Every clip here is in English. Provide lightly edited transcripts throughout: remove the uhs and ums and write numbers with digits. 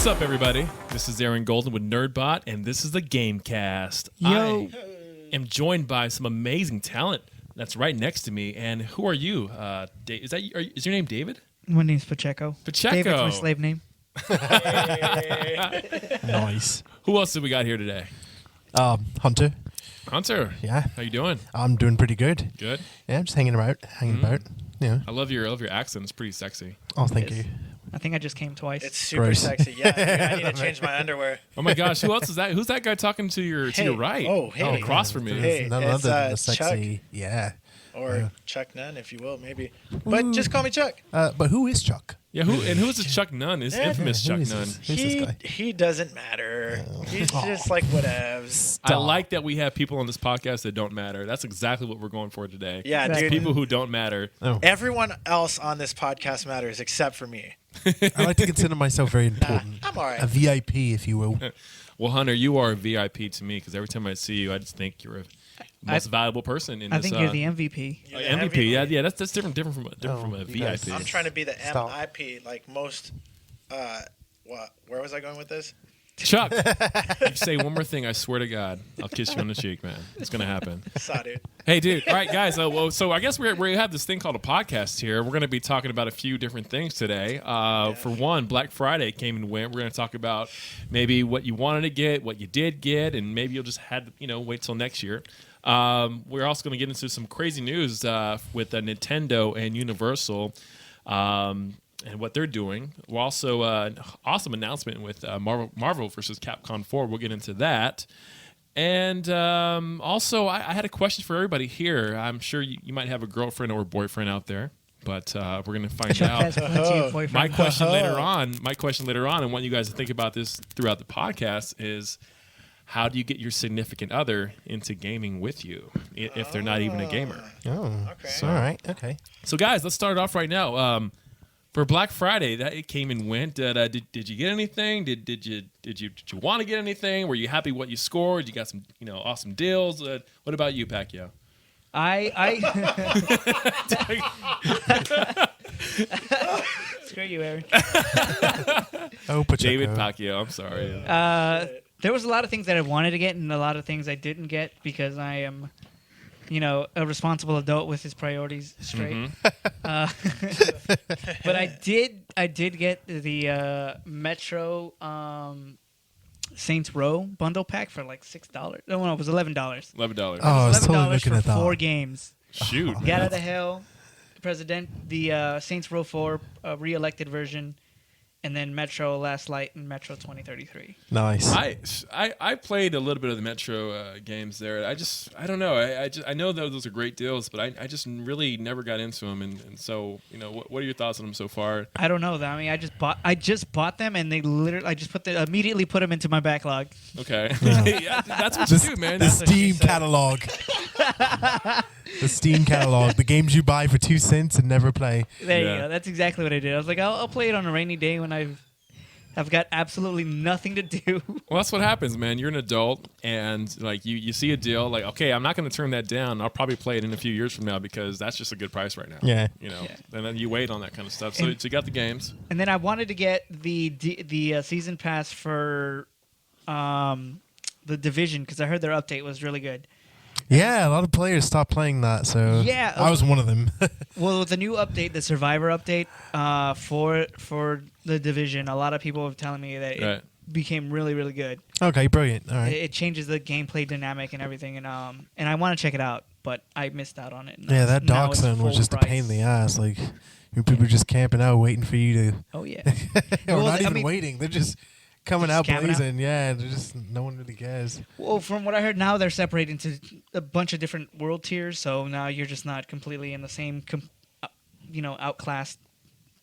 What's up, everybody? This is Aaron Golden with Nerdbot, and this is the GameCast. Yo. I am joined by some amazing talent that's right next to me. And who are you? Is your name David? My name's Pacheco. Pacheco. David's my slave name. Nice. Who else have we got here today? Hunter. Hunter. Yeah. How you doing? I'm doing pretty good. Good. Yeah, I'm just hanging about. Yeah. I love your accent. It's pretty sexy. Oh, thank you. I think I just came twice. It's super Gross. sexy. Yeah, dude, I need to change my underwear. Oh my gosh, who else is that? Who's that guy talking to your right? Oh, hey. Across from me. Hey, None it's, other than the Chuck. sexy. Yeah. Or Chuck Nunn, if you will, maybe. But just call me Chuck. But who is Chuck? Yeah, who's this Chuck Nunn? Is infamous Who Chuck is Nunn. this? Who's this guy? He doesn't matter. He's just like whatevs. I like that we have people on this podcast that don't matter. That's exactly what we're going for today. Yeah, Exactly. dude. People who don't matter. Oh. Everyone else on this podcast matters except for me. I like to consider myself very important. I'm all right. A VIP, if you will. Well, Hunter, you are a VIP to me because every time I see you, I just think you're a most valuable person in I this. think you're the MVP. You're the MVP. Yeah, that's different from a you VIP. guys- I'm trying to be the Stop. MIP, like most. What? Where was I going with this? Chuck, if you say one more thing, I swear to God, I'll kiss you on the cheek, man. It's gonna happen. Saw, dude. Hey, dude. All right, guys. So I guess we have this thing called a podcast here. We're going to be talking about a few different things today. For one, Black Friday came and went. We're going to talk about maybe what you wanted to get, what you did get, and maybe you'll just had to, wait till next year. We're also going to get into some crazy news with Nintendo and Universal. And what they're doing. We're also an awesome announcement with Marvel versus Capcom 4. We'll get into that. And also, I had a question for everybody here. I'm sure you might have a girlfriend or boyfriend out there, but we're going to find Chuck out. has plenty of boyfriends. My question later on, and want you guys to think about this throughout the podcast is, how do you get your significant other into gaming with you if they're not even a gamer? Oh, Okay. it's all right. Okay. So, guys, let's start it off right now. For Black Friday, it came and went. Did you get anything? Did you want to get anything? Were you happy what you scored? You got some awesome deals. What about you, Pacquiao? Screw you, Aaron. Oh, Pacheco. David Pacquiao. I'm sorry. There was a lot of things that I wanted to get and a lot of things I didn't get because I am, a responsible adult with his priorities straight. But I did get the Metro Saints Row bundle pack for like $6. No, it was $11. $11. Oh, I was totally $11 looking for at that. 4 games. Shoot. Get Out of the Hell, the Saints Row 4 re-elected version, and then Metro Last Light and Metro 2033. Nice. I played a little bit of the Metro games there. I don't know. I know that those are great deals, but I just really never got into them. And so what are your thoughts on them so far? I don't know. I mean, I just bought them, and I just immediately put them into my backlog. Okay, yeah, that's what you do, man. The Steam catalog. The Steam catalog. The games you buy for 2 cents and never play. There Yeah. you go. That's exactly what I did. I was like, I'll play it on a rainy day when I've got absolutely nothing to do. Well, that's what happens, man. You're an adult, and like you see a deal, like, okay, I'm not going to turn that down. I'll probably play it in a few years from now because that's just a good price right now. Yeah. And then you wait on that kind of stuff. So you got the games. And then I wanted to get the season pass for the Division because I heard their update was really good. Yeah, a lot of players stopped playing that, so Yeah. I was one of them. Well, with the new update, the Survivor update for the Division, a lot of people were telling me that Right. it became really, really good. Okay, brilliant. All right. It changes the gameplay dynamic and everything, and I want to check it out, but I missed out on it. Yeah, that Now Dark it's Zone was full just a price. pain in the ass. Like, people were just camping out waiting for you to... Oh yeah. or Well, not I even mean- waiting. They're just coming Just out camping out? blazing. Yeah, they're just... No one really cares. Well, from what I heard, now they're separated into a bunch of different world tiers, so now you're just not completely in the same, outclassed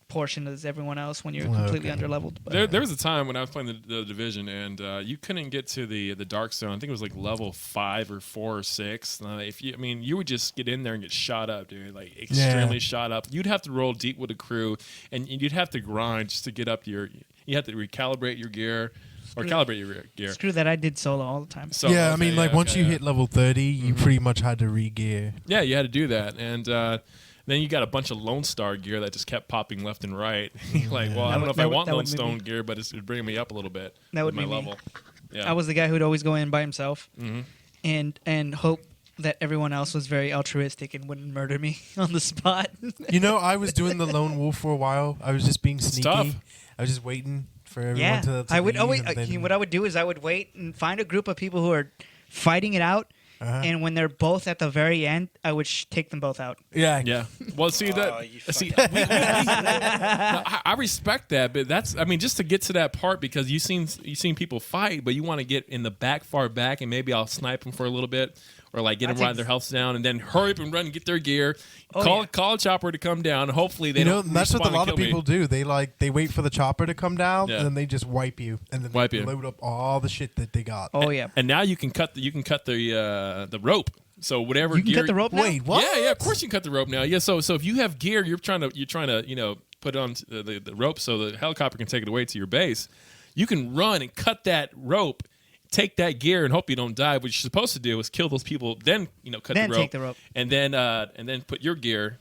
portion as everyone else when you're completely Okay. underleveled. But, There was a time when I was playing the Division, and you couldn't get to the Dark Zone. I think it was like level 5 or 4 or 6. You would just get in there and get shot up, dude. Like extremely shot up. You'd have to roll deep with a crew, and you'd have to grind just to get up your. You have to recalibrate your gear. Or calibrate your gear. screw that, I did solo all the time. So, yeah, I okay, mean, like, once okay, you yeah. hit level 30, you pretty much had to re-gear. Yeah, you had to do that. And Then you got a bunch of Lone Star gear that just kept popping left and right. Like, well, I don't know if I want Lone Stone gear, but it's bringing me up a little bit. That would my be me. level. Yeah. I was the guy who'd always go in by himself and hope that everyone else was very altruistic and wouldn't murder me on the spot. You know, I was doing the lone wolf for a while. I was just being sneaky. tough. I was just waiting for everyone to I would leave, always. and then- What I would do is I would wait and find a group of people who are fighting it out, and when they're both at the very end, I would take them both out. Yeah. Yeah. Well, see that. you See, fucked I respect that, but that's. I mean, just to get to that part because you seen people fight, but you want to get in the back, far back, and maybe I'll snipe them for a little bit, or like get them right their health down, and then hurry up and run and get their gear. Call a chopper to come down. Hopefully they don't. That's what a lot of people do. do. They wait for the chopper to come down, Yeah. and then they just wipe you, and then Wipe they you. load up all the shit that they got. Oh yeah. And now you can cut the rope. So whatever You can gear. cut the rope now? Wait, what? Yeah, of course you can cut the rope now. Yeah, so if you have gear, you're trying to put it on the rope so the helicopter can take it away to your base. You can run and cut that rope, take that gear, and hope you don't die. What you're supposed to do is kill those people, then cut Then the rope, take the rope. and then put your gear.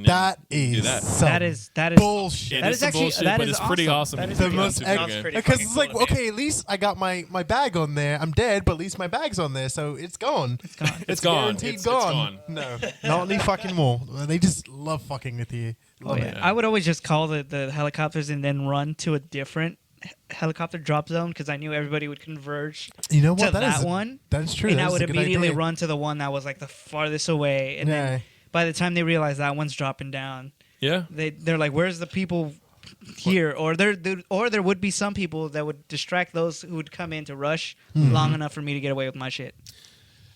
That do is that. some That is bullshit. That It is some actually- bullshit, that but is it's pretty awesome. awesome. That is the pretty most awesome. Sounds pretty because fucking it's like, cool to me. okay, at least I got my bag on there. I'm dead, but at least my bag's on there, so it's gone. It's gone. It's gone. Guaranteed It's gone. gone. No, not any fucking more. They just love fucking with you. Oh, Love yeah. it. I would always just call the helicopters and then run to a different helicopter drop zone because I knew everybody would converge You know what? to that one. That is true. And That I is would a good immediately idea. run to the one that was like the farthest away. And then by the time they realize that one's dropping down, Yeah. they're like, "Where's the people here?" Or there would be some people that would distract those who would come in to rush long enough for me to get away with my shit.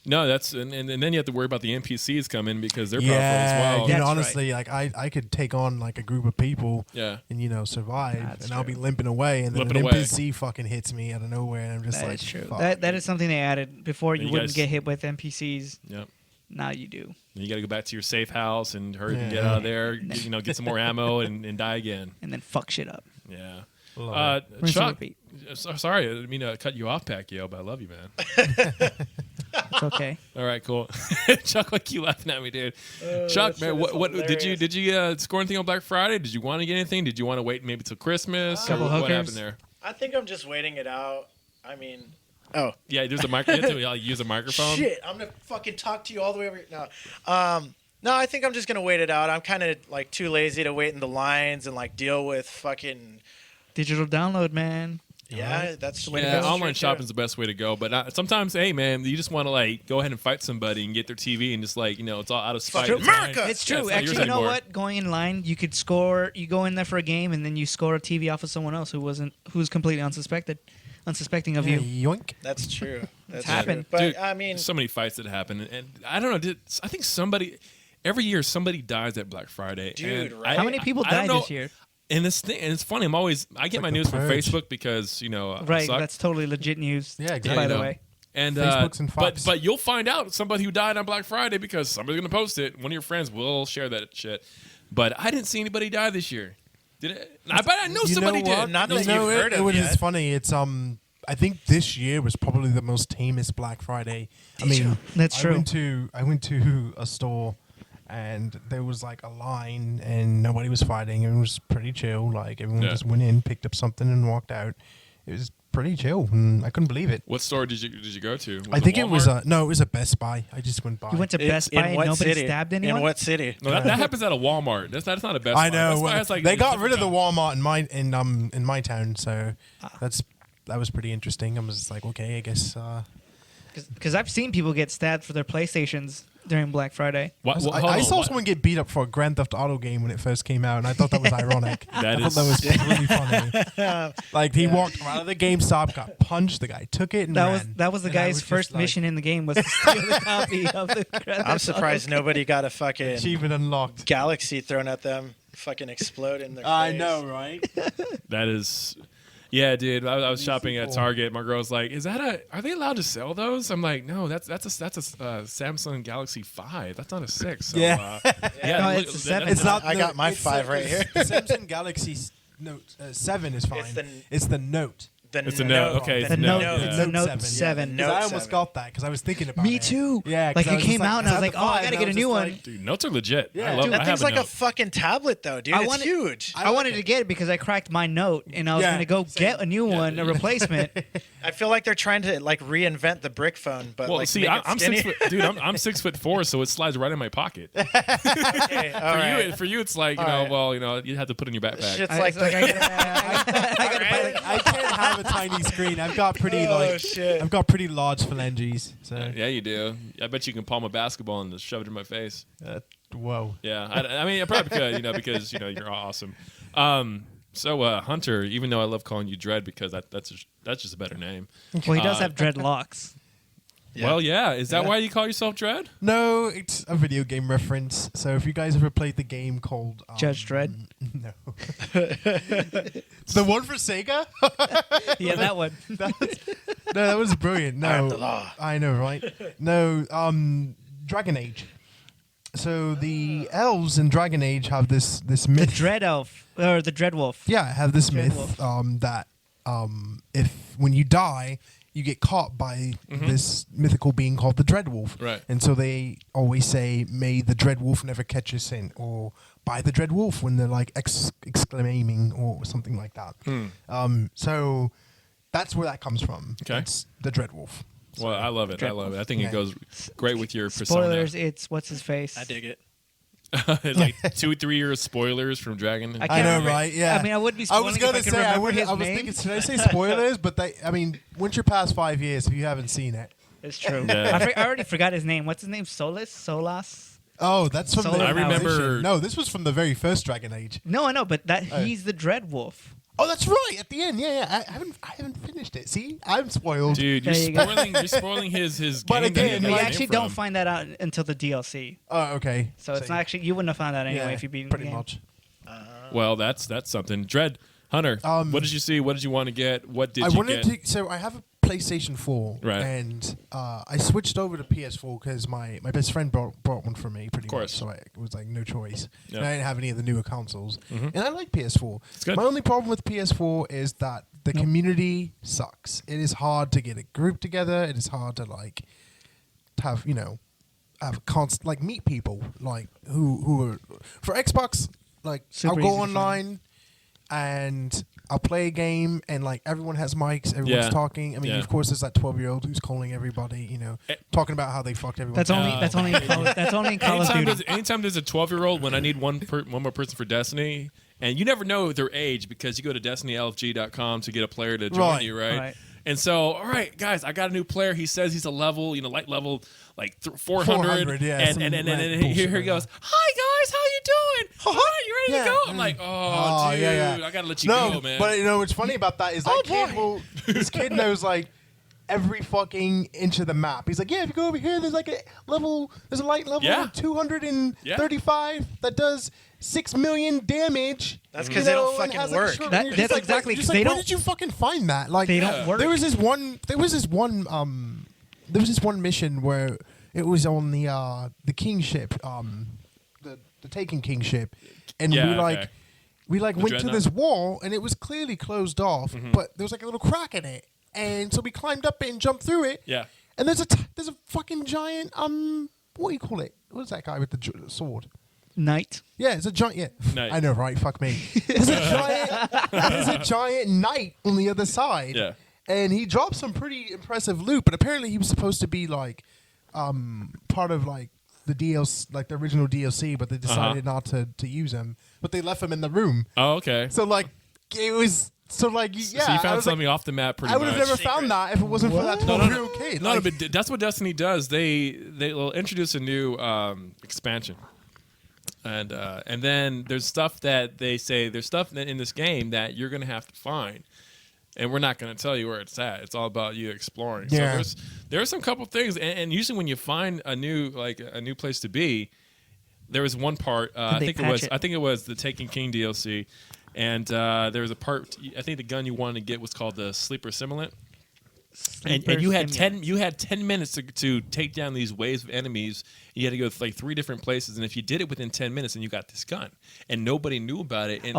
No, that's and then you have to worry about the NPCs coming because they're powerful Yeah, as well. you That's know, right. honestly, like I could take on like a group of people, Yeah. and survive, That's and I'll true. be limping away, and then Limping an away. NPC fucking hits me out of nowhere, and I'm just That like, is true. fuck. That is something they added before. And You you wouldn't guys- get hit with NPCs. Yep. Now you do. And you got to go back to your safe house and hurry and Yeah. get out of there. Get some more ammo and die again. And then fuck shit up. Yeah. Love Rinse and Chuck, repeat. sorry, I didn't mean to cut you off, Pacheco, but I love you, man. It's okay. All right, cool. Chuck, like you laughing at me, dude. Chuck, man, what did you score anything on Black Friday? Did you want to get anything? Did you want to wait maybe till Christmas? Couple Or what hookers. happened there? I think I'm just waiting it out. I mean, oh Yeah, there's a microphone. You have to use a microphone. shit! I'm gonna fucking talk to you all the way over. No, I think I'm just gonna wait it out. I'm kind of like too lazy to wait in the lines and like deal with fucking. Digital download, man. Yeah, that's the way Yeah, to go. online shopping's the best way to go. But sometimes, hey, man, you just want to like go ahead and fight somebody and get their TV and just like it's all out of spite. true. It's fine. America! It's Yeah, true. it's not yours Actually, you know anymore. what? Going in line, you could score. You go in there for a game, and then you score a TV off of someone else who's completely unsuspecting of you. yoink. That's true. That's happened. true. But Dude, I mean, so many fights that happen, and I don't know. I think every year somebody dies at Black Friday. Dude, and right? How many people I don't died know- this year? And this thing, and it's funny. I get like my the news from purge. Facebook because Right, suck. that's totally legit news. Yeah, exactly. By you the know. way, And Facebook's and but Fox. you'll find out somebody who died on Black Friday because somebody's gonna post it. One of your friends will share that shit. But I didn't see anybody die this year. Did it? I bet I know You somebody know what? did. Not You that know, you've heard it of was yet. it's funny. It's I think this year was probably the most tamest Black Friday. I mean, That's true. I went to a store, and there was like a line, and nobody was fighting. It was pretty chill. Like everyone Yeah. just went in, picked up something, and walked out. It was pretty chill, and I couldn't believe it. What store did you go to? I think it was Walmart? it was a Best Buy. I just went by. you went to Best Buy and what nobody city? stabbed anyone. In what city? No, that happens at a Walmart. That's not a Best Buy. I know. Best Buy has, like, they got rid of the different- Walmart in my town, so that was pretty interesting. I was just like, okay, I guess. Because I've seen people get stabbed for their PlayStations during Black Friday. What, hold I on, saw what? someone get beat up for a Grand Theft Auto game when it first came out, and I thought that was ironic. I That thought is- that was really funny. Like he walked out of the GameStop, got punched. The guy took it and ran. That was the And I guy's was just first like, mission in the game was to steal the copy of the Grand I'm Theft surprised nobody got a fucking Achievement unlocked. galaxy thrown at them. Fucking explode in their face. right? That is, yeah, dude. I was shopping at people. Target. My girl's like, are they allowed to sell those? I'm like, no, that's a Samsung Galaxy 5. That's not a 6. So, Yeah. No, it's a 7. It's not. I got my 5 right here. The Samsung Galaxy Note 7 is fine. It's the Note. It's a Note. Okay, it's The a Note. Note. Yeah. It's the Note 7. Note I almost 7. got that because I was thinking about it. Me too. Yeah, 'cause like I it was came just out and I was had like, the oh, I five, gotta and get a was new just one. like- Dude, Notes are legit. Yeah. I love. Dude, I That have thing's like Note. a fucking tablet, though, dude. I It's wanted- huge. I wanted to get it because I cracked my Note and I was Yeah, gonna go same. get a new one, a replacement. I feel like they're trying to like reinvent the brick phone, but Well, like see, make it I'm skinny. 6 foot, dude. I'm 6'4", so it slides right in my pocket. Okay, all right. For you, it's like you All know, right. well, you know, you have to put it in your backpack. Shit's I, like it's like I gotta buy Alright. like I can't have a tiny screen. I've got pretty Oh, shit. I've got pretty large phalanges. So Yeah, you do. I bet you can palm a basketball and just shove it in my face. whoa. Yeah, I mean, I probably could, you know, because you know you're awesome. So Hunter, even though I love calling you Dread because that's just a better name. Well, he does have dreadlocks. Yeah. Well, yeah, is that Yeah. why you call yourself Dread? No, it's a video game reference. So if you guys ever played the game called Judge Dredd? No. The one for Sega? Yeah, that one. No, that was brilliant. I am No. the law. I know, right? No, Dragon Age. So the elves in Dragon Age have this The myth. Dread Elf or the Dread Wolf. Yeah, have this Dread myth that if when you die, you get caught by this mythical being called the Dreadwolf. Right. And so they always say, "May the Dreadwolf never catch a sin," or "By the Dreadwolf," when they're like exclaiming or something like that. So that's where that comes from. Okay. It's the Dreadwolf. Well, I love it. I love it. I think Yeah. it goes great with your Spoilers. persona. It's what's his face. I dig it. Like 2-3 years spoilers from Dragon. I I can't know, remember. right? Yeah. I mean, I would be I spoiling was if gonna I could say I remember would. his I was name. thinking, should I say spoilers? But I mean, once you're past 5 years, if you haven't seen it, It's true. Yeah. I already forgot his name. What's his name? Solas? oh, that's from Solar the. I remember- edition. No, this was from the very first Dragon Age. No, I know, but he's the Dread Wolf. Oh, that's right. At the end, yeah. I haven't finished it. See, I'm spoiled. Dude, There you go. you're spoiling his But game. that he again, got You his actually name don't from. find that out until the DLC. Oh, okay. So it's not actually, you wouldn't have found out anyway Yeah, if you beat the pretty game. much. Well, that's something. Dread Hunter, what did you see? What did you want to get? What did I you wanted get? to. So I have a PlayStation 4, Right. and I switched over to PS4 because my best friend brought one for me. Pretty course. much, so it was like no choice. Yeah. And I didn't have any of the newer consoles, and I like PS4. It's good. My only problem with PS4 is that the community sucks. It is hard to get a group together. It is hard to like have meet people like who are for Xbox. Like Super I'll easy go to find. online and I'll play a game and like everyone has mics, everyone's Yeah. talking. I mean, Yeah. of course, there's that 12-year-old who's calling everybody, talking about how they fucked everyone. That's only in Call of Duty. Anytime there's a 12-year-old, when I need one more person for Destiny, and you never know their age because you go to DestinyLFG.com to get a player to join Right. you, right? Right. And so, all right, guys, I got a new player. He says he's a level, light level, like 400. 400, yeah, And some and random here he bullshit goes, hi, guys, how you doing? All right, you ready Yeah. to go? I'm like, oh, dude, yeah. I got to let you No, go, man. but what's funny about that is Oh, that kid boy. this kid knows like every fucking inch of the map. He's like, yeah, if you go over here, there's like there's a light level Yeah. 235 that does 6 million damage. That's 'cause they don't and fucking has, like, a work. short- That- you're that's just like, exactly, you're just 'cause like, they where don't- did you fucking find that? Like They don't work. There was this one mission where it was on the kingship, the Taken kingship, and Yeah, we The went to Dreadnought? this wall and it was clearly closed off, but there was like a little crack in it, and so we climbed up it and jumped through it. Yeah. And there's a fucking giant what do you call it? What's that guy with the sword? Knight. Yeah, it's a giant. Yeah, Knight. I know, right? Fuck me. There's a giant knight on the other side. Yeah. And he dropped some pretty impressive loot, but apparently he was supposed to be like part of like the DLC, like the original DLC, but they decided not to use him. But they left him in the room. Oh, okay. So like it was yeah. So you I found was something off the map pretty I would much. have never found that if it wasn't for that What? 12-year-old kid. No, Like, but that's what Destiny does. They'll introduce a new expansion, and then there's stuff that they say there's stuff in this game that you're gonna have to find, and we're not gonna tell you where it's at. It's all about you exploring. Yeah. So there's some couple things, and usually when you find a new place to be, there was one part. I they think patch it? it was the Taken King DLC. And there was a part. I think the gun you wanted to get was called the Sleeper Simulant, and you had Sleeper 10 minutes to take down these waves of enemies. You had to go to like 3 different places, and if you did it within 10 minutes, then you got this gun, and nobody knew about it. And,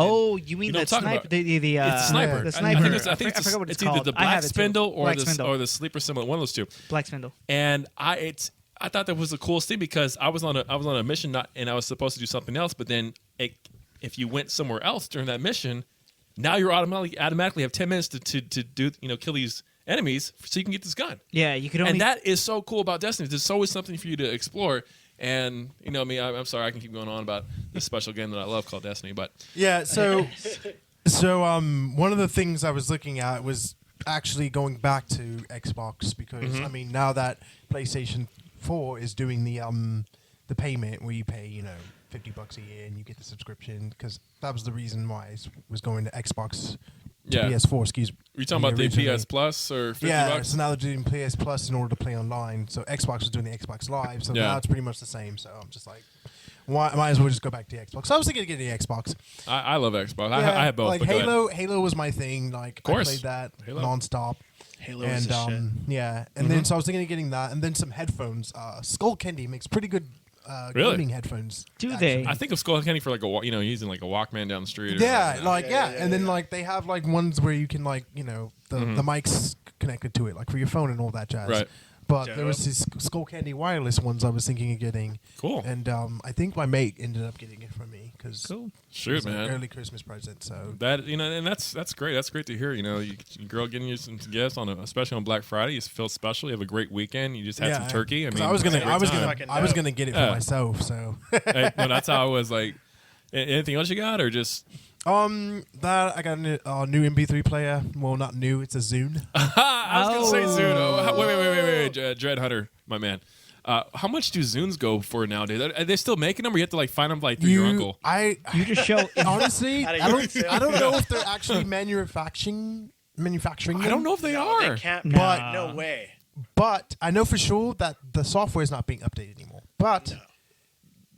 you mean know the what I'm talking sniper? about? The It's a sniper. The sniper. I think I forgot what it's it's called. either the I black have it too. spindle or Black the spindle. or the sleeper symbol. One of those two. Black spindle. And I thought that was the coolest thing because I was on a mission, and I was supposed to do something else, but then if you went somewhere else during that mission, now you're automatically have 10 minutes to do kill these enemies so you can get this gun. Yeah, you could only. And that is so cool about Destiny. There's always something for you to explore. And I'm sorry, I can keep going on about this special game that I love called Destiny, but Yeah, so one of the things I was looking at was actually going back to Xbox because I mean now that PlayStation 4 is doing the payment where you pay $50 a year and you get the subscription because that was the reason why I was going to Xbox to PS4. Excuse me. Are you talking about the PS Plus or $50? Yeah, so now they're doing PS Plus in order to play online. So Xbox was doing the Xbox Live, so now it's pretty much the same. So I'm just like, might as well just go back to the Xbox. So I was thinking of getting the Xbox. I love Xbox. Yeah, I have both. Like but go ahead. Halo was my thing. Like Of course. I played that Halo. nonstop. Halo And is a shit. yeah, and then so I was thinking of getting that, and then some headphones. Skull Candy makes pretty good Really? gaming headphones. Do actually. they? I think of Skull Candy for like using like a Walkman down the street. Or Yeah, something. like and then like they have like ones where you can like the mic's connected to it, like for your phone and all that jazz. Right. But Dope. there was these Skull Candy wireless ones I was thinking of getting. Cool. And I think my mate ended up getting it for me because Cool. it Shoot, was an man. early Christmas present. So That and that's great. That's great to hear. Your girl getting you some gifts especially on Black Friday. You feel special. You have a great weekend. You just had some turkey. 'cause mean, I was gonna it's a great time. fucking I was dope. gonna get it for Yeah. myself. So Hey, no, that's how I was like. Anything else you got, or just? that I got a new MP3 player. Well, not new. It's a Zune. I was gonna say Zune. Oh. Wait, Dread Hunter, my man. How much do Zunes go for nowadays? Are they still making them, or you have to like find them like through your uncle? You just show. Honestly, How do I you don't. resell I don't know if they're actually manufacturing. I don't know if they No, are. They can't. Nah. No way. But I know for sure that the software is not being updated anymore. But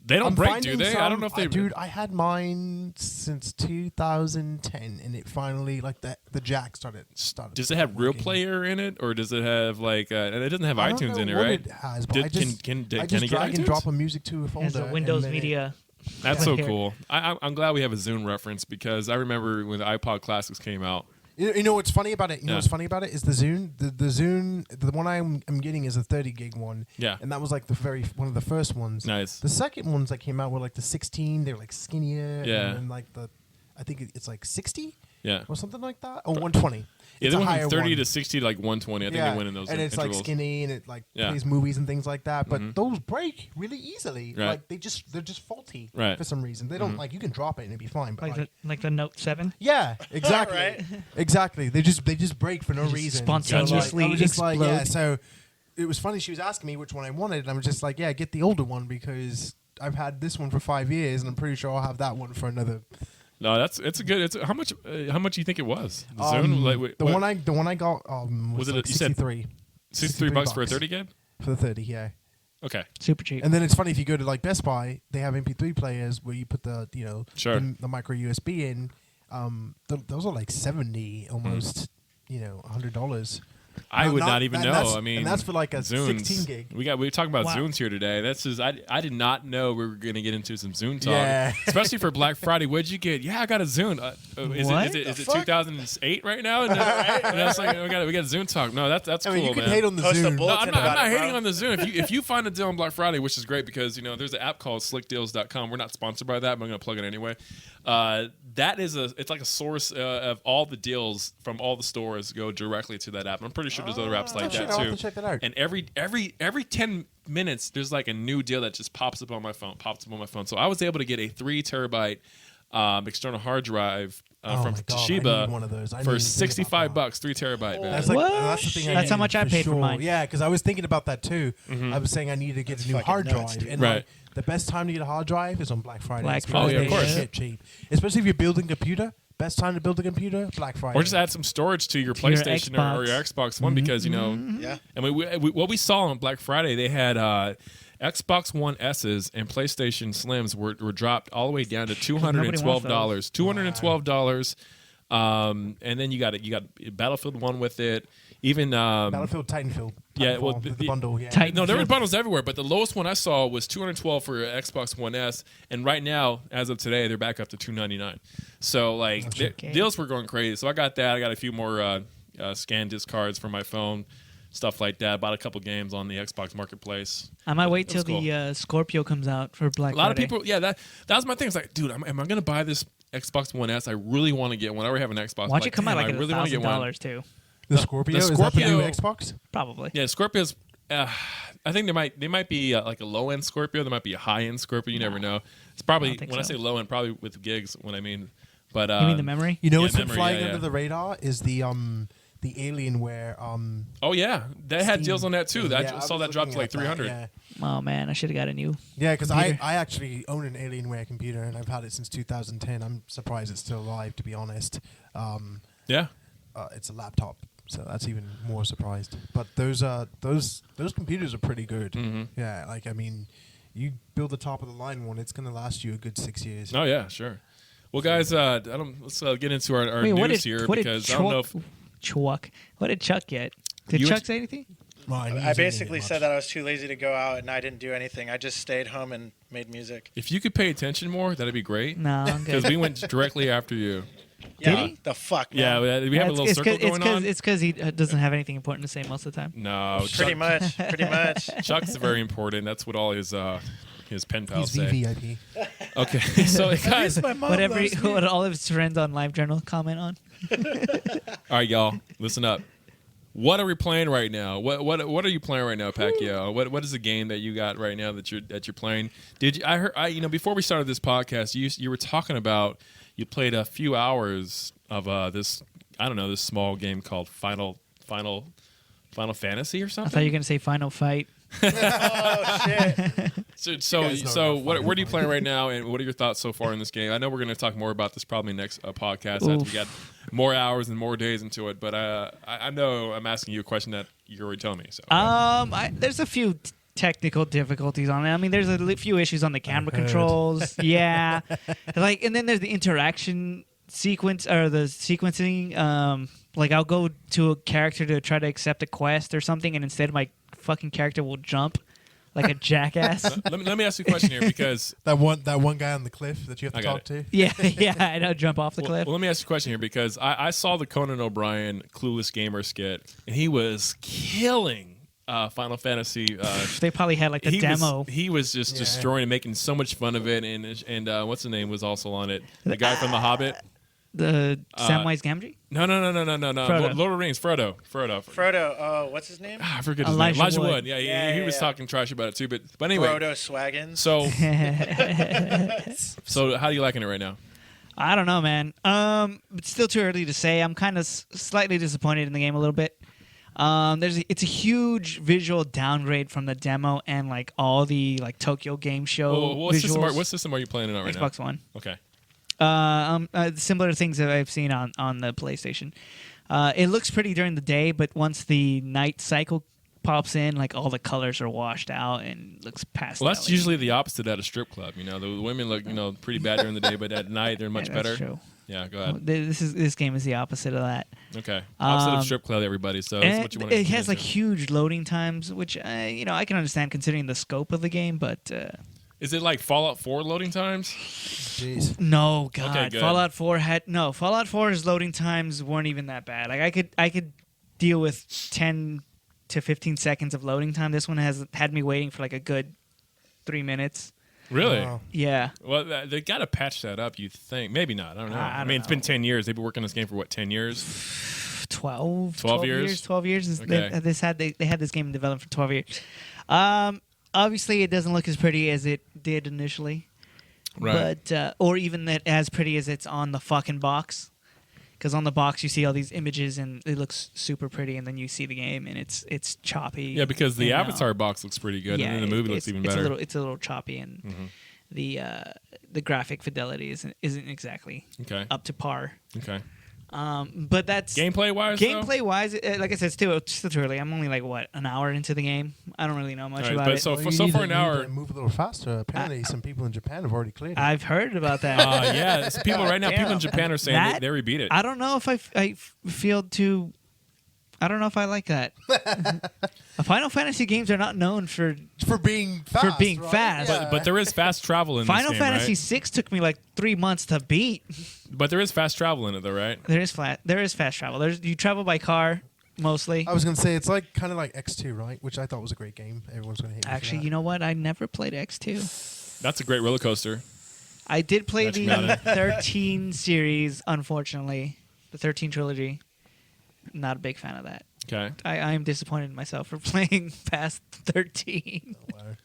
They don't I'm break, finding do they? I don't know if they. Dude, I had mine since 2010, and it finally the jack started. Does it have Real working. Player in it, or does it have like? It doesn't have I don't iTunes know in it, what right? It has, but Did- I just can I it just get drag and iTunes? drop a music to a folder. As a and Windows then Media. That's so Here. cool. I'm glad we have a Zune reference because I remember when the iPod Classics came out. You know what's funny about it? You know Yeah. what's funny about it is the Zune. The Zune, the one I'm getting is a 30 gig one. Yeah. And that was like one of the first ones. Nice. The second ones that came out were like the 16. They're like skinnier. Yeah. And then like I think it's like 60 Yeah. or something like that, or 120. Yeah, It's they a went higher from 30 one. to 60 to like 120. I think they went in those and it's intervals. like skinny and it like Yeah. plays movies and things like that. But Mhm. those break really easily. Right. Like they're just faulty Right. for some reason. They don't Mhm. like you can drop it and it'd be fine. But Like the Note 7. yeah, exactly, Right. exactly. They just break for no Just reason. spontaneously I was just like, yeah. explode. So it was funny. She was asking me which one I wanted, and I was just like, yeah, get the older one because I've had this one for 5 years, and I'm pretty sure I'll have that one for another. No, it's a good. How much do you think it was? The Zune? Like, wait, the what? one I got was it like you said 63 $63 for a $63 30 gig? for the 30. Yeah. Okay. Super cheap. And then it's funny if you go to like Best Buy, they have MP3 players where you put the Sure. the micro USB in. Those are like 70 almost, $100. I would not even and know. that's- I mean, and that's for like a Zunes. 16 gig. We were talking about Wow. Zunes here today. That's just I did not know we were going to get into some Zune talk, Yeah. especially for Black Friday. What'd you get? Yeah, I got a Zune. Is What? it 2008 right now? And that's like we got Zune talk. No, that's I cool, mean, you can man. hate on the Post a Zoom. bullet- No, I'm not about it, hating bro. on the Zune. If you find a deal on Black Friday, which is great because there's an app called slickdeals.com. We're not sponsored by that, but I'm going to plug it anyway. That is it's like a source of all the deals from all the stores go directly to that app. I'm pretty sure there's other apps like shit, that I'll have too. to check that out. And every 10 minutes there's like a new deal that just pops up on my phone. So I was able to get a 3 terabyte external hard drive Oh from my God, I Toshiba need one of those. I need for to think about $65, 3 terabyte. Man. That's like What? that's the thing. I That's how need much I paid for sure. mine. Yeah, because I was thinking about that too. I was saying I need to get a new fucking hard nuts, drive, dude. and Right. like, the best time to get a hard drive is on Black Friday. Black It's because Friday, Oh, yeah, of they're course. shit cheap, especially if you're building a computer. Best time to build a computer, Black Friday. Or just add some storage to your To your PlayStation or your Xbox One because Yeah. I mean, what we saw on Black Friday, they had Xbox One S's and PlayStation Slims were dropped all the way down to $212. $212. And then you got Battlefield 1 with it. even Battlefield, Titanfall. Yeah, well, the the- bundle. Yeah. Titan- no, there were bundles everywhere, but the lowest one I saw was $212 for Xbox One S, and right now, as of today, they're back up to $299. So like Okay. deals were going crazy. So I got that. I got a few more scan disc cards for my phone, stuff like that. Bought a couple games on the Xbox Marketplace. I might wait till That was the Scorpio comes out for Black A lot Friday. of people, yeah, that was my thing. It's like, dude, am I going to buy this Xbox One S? I really want to get one. I already have an Xbox. Watch but, it come out damn, like I really want to get one. $1,000 too. The Scorpio. the Is that the new Scorpio- Xbox? Probably. Yeah, Scorpios. I think they might be like a low end Scorpio. There might be a high end Scorpio. You never know. It's probably I don't think when I so. say low end, probably with gigs. What I mean, but You mean the memory? You know Yeah, what's been memory, flying yeah, under yeah. the radar is the Alienware. Oh yeah, they had Steam. deals on that too. Yeah, I saw that drop to like 300. Yeah, Oh man, I should have got a new. yeah, because I Computer. actually own an Alienware computer and I've had it since 2010. I'm surprised it's still alive, to be honest. Yeah, It's a laptop, so that's even more surprised. But those computers are pretty good. Mhm. Yeah, like I mean, you build the top of the line one, it's gonna last you a good 6 years. oh yeah, sure. Well, guys, let's get into our Wait, news here because I don't know if Chuck? What did Chuck get? Did You Chuck would- say anything? Well, I didn't basically get said much. that I was too lazy to go out and I didn't do anything. I just stayed home and made music. if you could pay attention more, that'd be great. No, I'm Because good. we went directly after you. Yeah, Did he? the fuck, Yeah, man. we have a little circle going on. It's because he doesn't have anything important to say most of the time. No, Pretty much. Pretty much. Chuck's very important. That's what all his pen pals He's say. VVIP. Okay, so guys, My mom What all of his friends on LiveJournal comment on. all right, y'all, listen up. What are we playing right now? What are you playing right now, Pacquiao? What is the game that you got right now that you're playing? Did you? I heard. Before we started this podcast, you were talking about you played a few hours of this. I don't know, this small game called Final Fantasy or I something. thought you were gonna say Final Fight. Oh, shit. So guys know so about what Final are you Fight. playing right now, and what are your thoughts so far in this game? I know we're going to talk more about this probably next podcast after we Oof. got more hours and more days into it. But I know I'm asking you a question that you already told me. So There's a few technical difficulties on it. I mean, there's a few issues on the camera heard. controls. Yeah, and then there's the interaction sequence or the sequencing. Like I'll go to a character to try to accept a quest or something, and instead my fucking character will jump like a jackass. let me ask you a question here because That one guy on the cliff that you have I to got talk it. to. yeah, and I'll jump off the well, cliff. let me ask you a question here because I saw the Conan O'Brien Clueless Gamer skit and he was killing Final Fantasy. They probably had like the demo. He was just Yeah. destroying and making so much fun of it, and what's the name was also on it. The guy from The Hobbit. The Samwise Gamgee? No. Frodo. Lord of the Rings. Frodo. Frodo, what's his name? I forget his Elijah name. Elijah Wood. Wood. Yeah, Yeah, he yeah, was yeah. talking trash about it too. But anyway. Frodo Swaggins. So how are you liking it right now? I don't know, man. It's still too early to say. I'm kind of slightly disappointed in the game a little bit. It's a huge visual downgrade from the demo and like all the like Tokyo Game Show What visuals. system are you playing it on right Xbox One. now? Okay. Similar to things that I've seen on the PlayStation. It looks pretty during the day, but once the night cycle pops in, like all the colors are washed out and looks pastel. Well, that's usually the opposite at a strip club. The women look pretty bad during the day, but at night they're much better. That's true. Yeah, go ahead. This game is the opposite of that. Okay. Opposite of Um, strip club, everybody. So that's And what you want to it has like huge loading times, which I can understand considering the scope of the game, but Is it like Fallout 4 loading times? Jeez. no, God, Okay, good. Fallout 4's loading times weren't even that bad. Like I could deal with 10 to 15 seconds of loading time. This one has had me waiting for like a good 3 minutes. Really? Wow. Yeah. Well, they got to patch that up, you think. Maybe not. I don't know. I don't mean, it's been know. 10 years. They've been working on this game for, what, 10 years? 12 years? 12 years is- Okay. they had this game in development for 12 years. Obviously it doesn't look as pretty as it did initially, Right. but or even that as pretty as it's on the fucking box, because on the box you see all these images and it looks super pretty, and then you see the game and it's choppy. Yeah, because the and, Avatar box looks pretty good, and then the movie looks even better. It's a little choppy, and the graphic fidelity isn't exactly Okay. up to par. Okay. But that's Gameplay-wise, though? Gameplay-wise, like I said, it's still too early. I'm only like an hour into the game. I don't really know much All right, about but it. so Well, for you so need far to- an you need hour. to move a little faster. Apparently, some people in Japan have already cleared it. I've heard about that. Yeah, so people right now, people in Japan are saying That- they already beat it. I don't know if I feel too. I don't know if I like that. Final Fantasy games are not known for being fast. right? fast. Yeah. But there is fast travel in Final this game, Fantasy right? VI took me like 3 months to beat. But there is fast travel in it, though, right? There is fast travel. You travel by car mostly. I was gonna say it's like kind of like X2, right? Which I thought was a great game. Everyone's gonna hate me. Actually, for you know what? I never played X2. That's a great roller coaster. I did play That's the about it. 13 series, unfortunately. The 13 trilogy. Not a big fan of that. Okay. I am disappointed in myself for playing past 13. that. Oh, wow.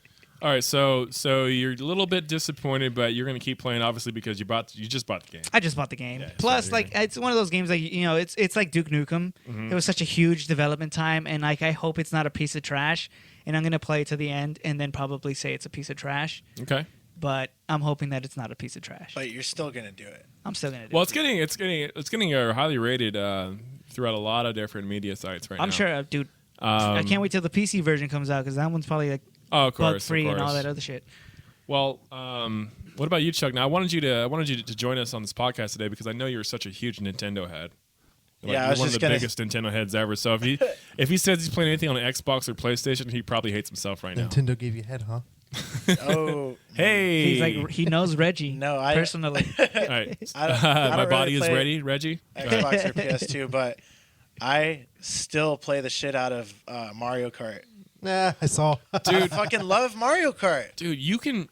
All right. So you're a little bit disappointed, but you're going to keep playing, obviously, because you just bought the game. I just bought the game. Yeah, Plus, sorry. like, it's one of those games like it's like Duke Nukem. Mm-hmm. It was such a huge development time, and like I hope it's not a piece of trash. And I'm gonna play it to the end, and then probably say it's a piece of trash. Okay. But I'm hoping that it's not a piece of trash. But you're still gonna do it. I'm still gonna do Well, it. it's getting highly rated throughout a lot of different media sites right now. I'm sure, dude. I can't wait till the PC version comes out because that one's probably like Oh, of course, bug free of and all course. that other shit. Well, what about you, Chuck? Now, I wanted you to join us on this podcast today because I know you're such a huge Nintendo head. Like, Yeah, I you're was one of just the gonna- biggest Nintendo heads ever. So if he says he's playing anything on an Xbox or PlayStation, he probably hates himself right now. Nintendo gave you head, huh? Oh, Hey, He's like he knows Reggie. No, I- personally. all right. I don't My really body is play ready, Reggie. Go ahead. Xbox or PS2, but I still play the shit out of Mario Kart. Nah, I saw. Dude, I fucking love Mario Kart. Dude, you can.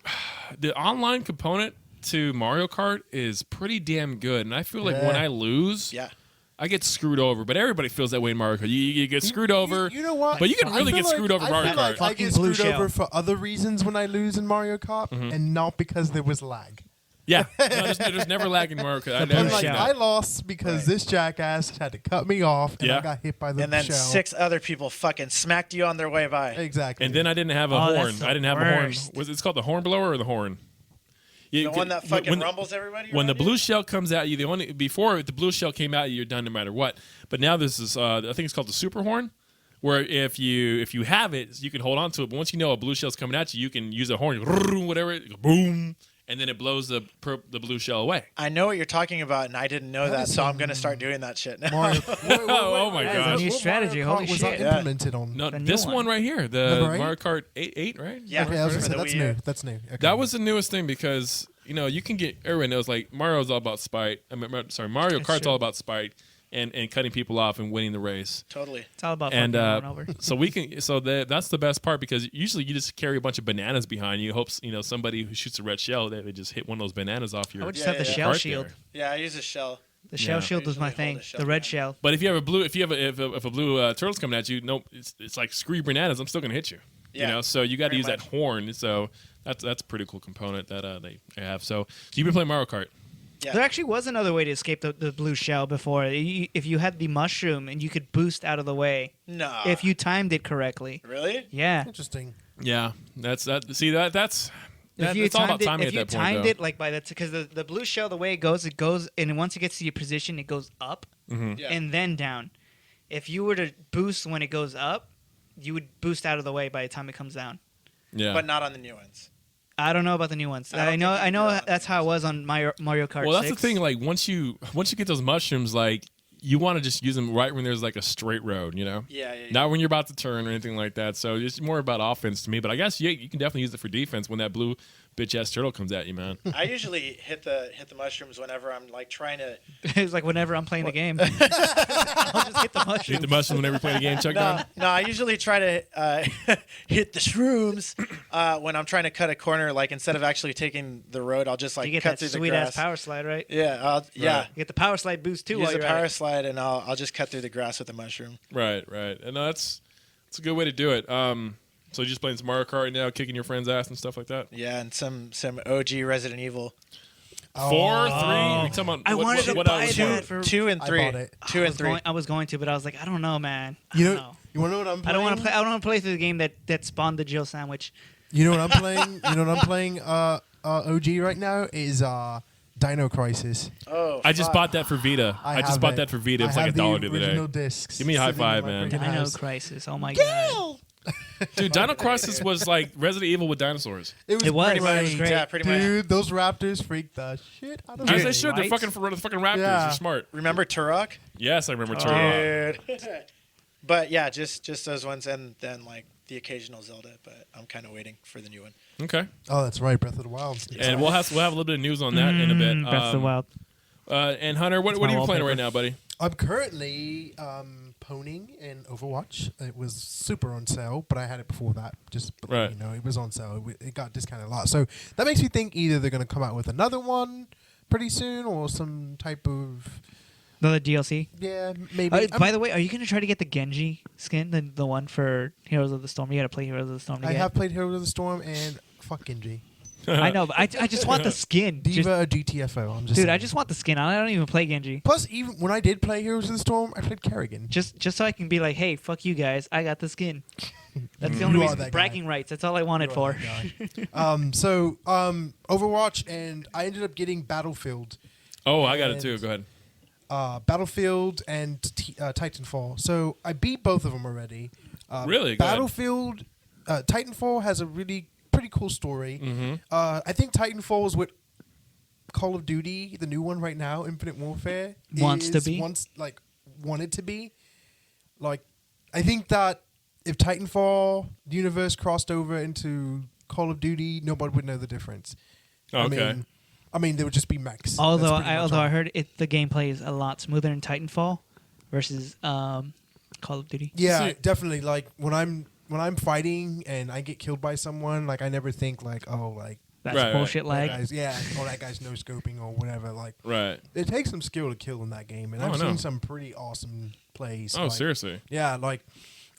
The online component to Mario Kart is pretty damn good, and I feel like Yeah. when I lose, Yeah. I get screwed over. But everybody feels that way in Mario Kart. You get screwed over. You know what? But you can I really feel get screwed over I Mario feel like Kart. I Fucking get blue screwed shell. over for other reasons when I lose in Mario Kart, Mm-hmm. and not because there was lag. Yeah, no, there's never lag in Mario Kart. I The never And blue like seen shell. I that. lost because Right. this jackass had to cut me off, and Yeah. I got hit by the And then shell. 6 other people fucking smacked you on their way by. Exactly. And then I didn't have a Oh, that's horn. the I didn't have a horn. worst. Was it's called the horn blower or the horn? The one that fucking rumbles everybody When the around you? blue shell comes at you, before the blue shell came at you, you're done no matter what. But now this is I think it's called the super horn, where if you have it, you can hold on to it. But once you know a blue shell's coming at you, you can use a horn, whatever, boom, and then it blows the blue shell away. I know what you're talking about, and I didn't know that, is so I'm going to start doing that shit now. Mario. Oh my That is a gosh! new strategy. Mario Kart Holy was shit. that implemented on? No, The new this one. one right here, the Number 8? Mario Kart 8, right? Yeah. Okay, I was gonna for say the that's Wii U. new. That's new. Okay. That was the newest thing because you can get everyone knows like Mario's all about spite. Mario That's Kart's true. all about spite and cutting people off and winning the race. Totally. It's all about And fucking over and over. that's the best part because usually you just carry a bunch of bananas behind you. Hopes somebody who shoots a red shell they just hit one of those bananas off your. I would just Yeah, have the yeah, shell cart shield. there. Yeah, I use a shell. The shell Yeah. shield was my Usually hold thing. a shell The red down. shell. But if you have a blue turtle's coming at you, nope, it's like screw your bananas. I'm still gonna hit you. Yeah, So you got to pretty use much. that horn. So that's a pretty cool component that they have. So you've been playing Mario Kart. Yeah. There actually was another way to escape the blue shell before. If you had the mushroom and you could boost out of the way No. if you timed it correctly. Really? Yeah. interesting. Yeah, that's that. See that's. If you It's all about timed it, timing if at you that point, timed though. it like by that, because the blue shell, the way it goes, and once it gets to your position, it goes up Yeah. and then down. If you were to boost when it goes up, you would boost out of the way by the time it comes down. Yeah. But not on the new ones. I don't know about the new ones. I don't I think know. you I can know do that on that's the how it new was on Mario Kart. Well, that's 6. the thing. Like once you get those mushrooms, like you want to just use them right when there's like a straight road, Yeah. Not when you're about to turn or anything like that. So it's more about offense to me. But I guess you can definitely use it for defense when that blue bitch ass turtle comes at you, man. I usually hit the mushrooms whenever I'm like trying to. It's like whenever I'm playing the game, I'll just hit the Hit mushroom. the mushroom whenever you play the game, Chuck. No, Don? no, I usually try to hit the shrooms when I'm trying to cut a corner. Like instead of actually taking the road, I'll just like You get cut that through the sweet grass. ass power slide, right? Yeah, yeah. You get the power slide boost too. Use while the you're power at it. slide, and I'll just cut through the grass with the mushroom. Right. And that's a good way to do it. So you're just playing some Mario Kart now, kicking your friend's ass and stuff like that. Yeah, and some OG Resident Evil. 4, 3. Oh. You talking about I wanted to buy else? that for. 2 and I 3. bought it. 2 and 3. I was going to, but I was like, I don't know, man. I You don't know, know. you want to know what I'm playing? I don't want to play. I don't want to play through the game that spawned the Jill sandwich. You know what I'm playing? You know what I'm playing? OG right now is Dino Crisis. Oh, I just fuck. bought that for Vita. I just have bought it. that for Vita. It was I like have $1 the other original day. discs Give me a high sitting in five, my man. freaking Dino house. Crisis. Oh my god. Dude, Dino Crisis was like Resident Evil with dinosaurs. It was. pretty It was much- great. Yeah, pretty much. Dude, those raptors freaked the shit out of As me. they should. They're Right? fucking raptors. Yeah. They're smart. Remember Turok? Yes, I remember Turok. Dude. But yeah, just those ones, and then like the occasional Zelda. But I'm kind of waiting for the new one. Okay. Oh, that's right, Breath of the Wild. And we'll have a little bit of news on that in a bit. Breath of the Wild. And Hunter, what are you playing right now, buddy? I'm currently ponying in Overwatch. It was super on sale, but I had it before that. Just Right. you know, it was on sale. It got discounted a lot, so that makes me think either they're going to come out with another one pretty soon, or some type of The DLC. maybe. By the way, are you going to try to get the Genji skin, the one for Heroes of the Storm? You got to play Heroes of the Storm to I get. have played Heroes of the Storm and fuck Genji. I know, but I just want the skin. Diva or GTFO. I'm just Dude, saying. I just want the skin. I don't even play Genji. Plus, even when I did play Heroes of the Storm, I played Kerrigan. Just so I can be like, hey, fuck you guys. I got the skin. That's the You only are reason. that guy. Bragging rights. That's all I wanted You are for. that guy. So Overwatch, and I ended up getting Battlefield. Oh, I got it And- too. Go ahead. Battlefield and Titanfall. So I beat both of them already. Really? Go ahead. Battlefield, Titanfall has a really pretty cool story. Mm-hmm. I think Titanfall is what Call of Duty, the new one right now, Infinite Warfare, Wants to is be? Wanted to be. Like, I think that if Titanfall the universe crossed over into Call of Duty, nobody would know the difference. Okay. I mean, there would just be mechs. Although That's pretty much all. I heard the gameplay is a lot smoother in Titanfall versus Call of Duty. Yeah, See- definitely. Like when I'm fighting and I get killed by someone, like I never think like, oh, like That's Right, bullshit that lag. guy's, yeah, or that guy's no scoping or whatever. Like Right. it takes some skill to kill in that game, and Oh, I've I know. seen some pretty awesome plays. Oh, like, seriously? Yeah, like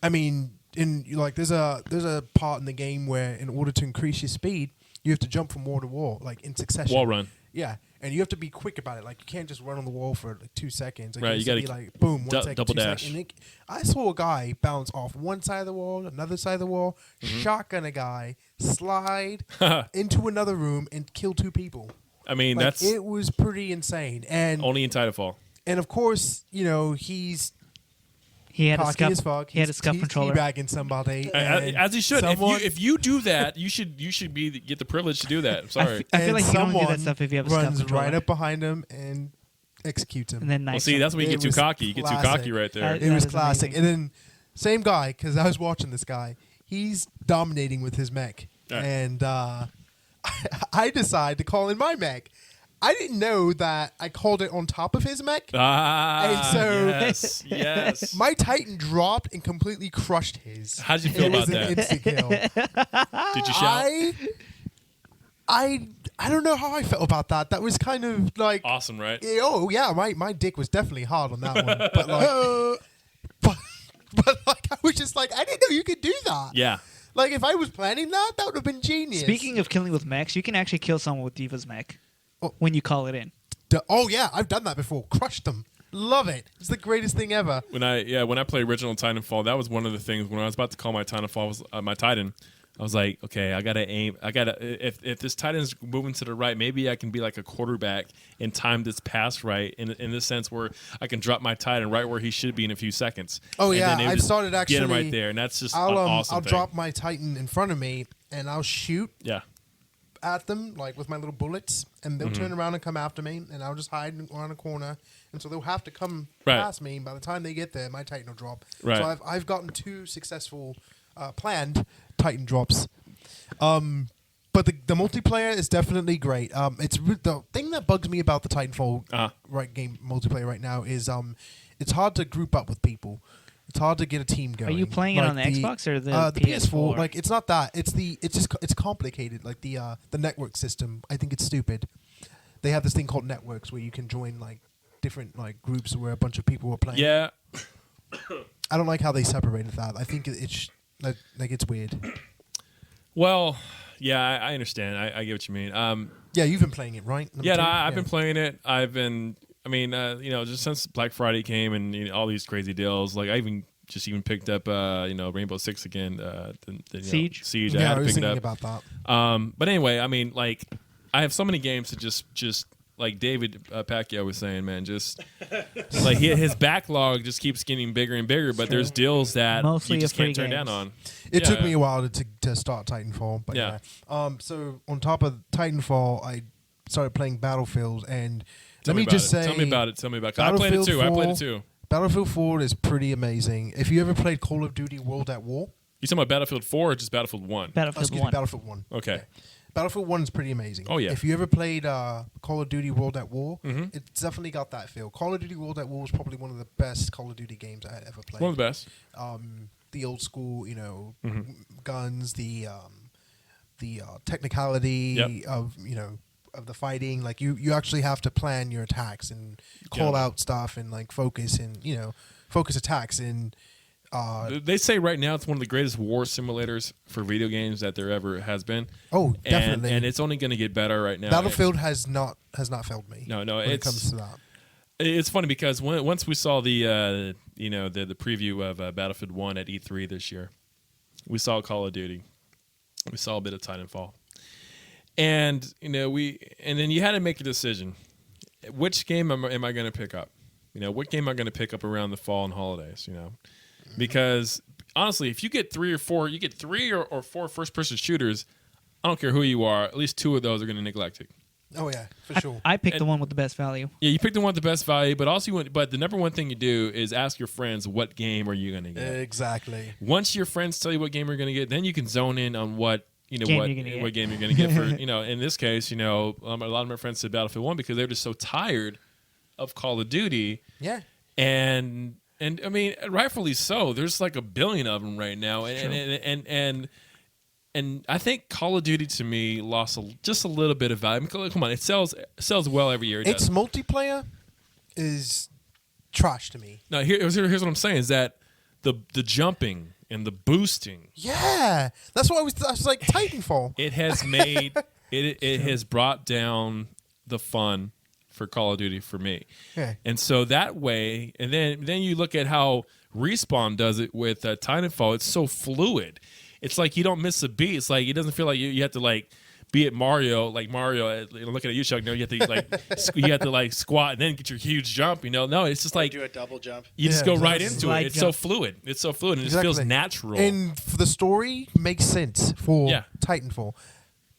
I mean, there's a part in the game where in order to increase your speed, you have to jump from wall to wall, like in succession. Wall run. Yeah, and you have to be quick about it. Like you can't just run on the wall for like 2 seconds. Like, Right, you you gotta gotta be like boom, 1 du- second, double 2 dash. seconds. I saw a guy bounce off one side of the wall, another side of the wall, Mm-hmm. shotgun a guy, slide into another room, and kill 2 people. I mean, Like, that's it was pretty insane. And only in Titanfall. of course, you know he's He had a cocky scuff. as fuck. He had a He's- scuff he's controller. teabagging somebody, and As he should. someone- If you do that, you should get the privilege to do that. I'm sorry. I feel and like you can only do that someone stuff if you have a scuff runs controller. right up behind him and executes him. And then Well, knife. see, that's when you It get too was cocky. You get too classic. cocky right there. That It was is classic. amazing. And then same guy, because I was watching this guy. He's dominating with his mech, Yeah. and I decide to call in my mech. I didn't know that I called it on top of his mech. Ah, And so- yes, yes. My Titan dropped and completely crushed his. How'd you feel It about was an that? instant kill. Did you shout? I don't know how I felt about that. That was kind of like, Awesome, right? oh yeah, my dick was definitely hard on that one. But like, but like, I was just like, I didn't know you could do that. Yeah. Like if I was planning that, that would have been genius. Speaking of killing with mechs, you can actually kill someone with Diva's mech Oh. when you call it in. Oh yeah, I've done that before. Crushed them. Love it. It's the greatest thing ever. When I played original Titanfall, that was one of the things when I was about to call my Titanfall my Titan. I was like, okay, I gotta aim. If this Titan's moving to the right, maybe I can be like a quarterback and time this pass right in the sense where I can drop my Titan right where he should be in a few seconds. Oh And yeah, then they would I've just started get him actually. right there, and that's just an I'll awesome I'll thing. drop my Titan in front of me and I'll shoot Yeah. at them like with my little bullets, and they'll Mm-hmm. turn around and come after me, and I'll just hide around a corner, and so they'll have to come Right. past me. And by the time they get there, my Titan will drop. Right. So I've gotten 2 successful planned Titan drops. But the multiplayer is definitely great. The thing that bugs me about the Titanfall game multiplayer right now is it's hard to group up with people. It's hard to get a team going. Are you playing it on the Xbox or the PS4? Like it's not that. It's complicated. Like the network system. I think it's stupid. They have this thing called networks where you can join like different like groups where a bunch of people are playing. Yeah. I don't like how they separated that. I think it's like it's weird. Well, yeah, I understand. I get what you mean. Yeah, you've been playing it, right? Yeah, no, I've been playing it. Just since Black Friday came and all these crazy deals, like I even picked up, Rainbow Six again. Siege? Siege. I Yeah, had I to was pick it thinking up. about that. But anyway, I mean, like, I have so many games to just like David Pacheco was saying, man, just like his backlog just keeps getting bigger and bigger. But there's deals that Mostly you just of free can't turn down games. on. It Yeah. took me a while to start Titanfall, but Yeah. yeah. So on top of Titanfall, I started playing Battlefield, and Tell let me about just it. say, Tell me about it. 'Cause I played it too. I played it too. Battlefield 4 is pretty amazing. If you ever played Call of Duty World at War, You talking about Battlefield 4 or just Battlefield 1? Battlefield 1. Battlefield 1. Okay. Battlefield 1 is pretty amazing. Oh, yeah. If you ever played Call of Duty World at War, Mhm. it's definitely got that feel. Call of Duty World at War is probably one of the best Call of Duty games I had ever played. One of the best. The old school, Mhm. guns, the technicality Yep. of the fighting. Like you actually have to plan your attacks and call Yeah. out stuff and like focus and focus attacks and They say right now it's one of the greatest war simulators for video games that there ever has been. oh, definitely. And it's only going to get better right now. Battlefield has not failed me. No, when it it's comes to that. It's funny because once we saw the preview of Battlefield 1 at E3 this year, we saw Call of Duty, we saw a bit of Titanfall, and then you had to make a decision: which game am I going to pick up? What game am I going to pick up around the fall and holidays? Because honestly, if you get three or four four first-person shooters, I don't care who you are, at least two of those are going to neglect it. Oh yeah, for sure. I picked the one with the best value. Yeah, you pick the one with the best value, but but the number one thing you do is ask your friends, what game are you going to get? Exactly. Once your friends tell you what game you're going to get, then you can zone in on what Game you're gonna get. what game you're going to get for in this case, a lot of my friends said Battlefield 1 because they're just so tired of Call of Duty. Yeah. And I mean, rightfully so. There's like a billion of them right now, and I think Call of Duty to me lost just a little bit of value. I mean, come on, it sells well every year. Its multiplayer is trash to me. No, here's what I'm saying is that the jumping and the boosting. Yeah, that's what I was like Titanfall. It has made it has brought down the fun for Call of Duty for me. Yeah. And so that way, and then you look at how Respawn does it with Titanfall. It's so fluid. It's like you don't miss a beat. It's like it doesn't feel like you have to like be at Mario, looking at you, Chuck. No, you have to squat and then get your huge jump. No, it's just like do a double jump. you just Yeah, go right exactly. into it. It's so fluid. It's so fluid, and it just feels natural. And for the story makes sense for Titanfall.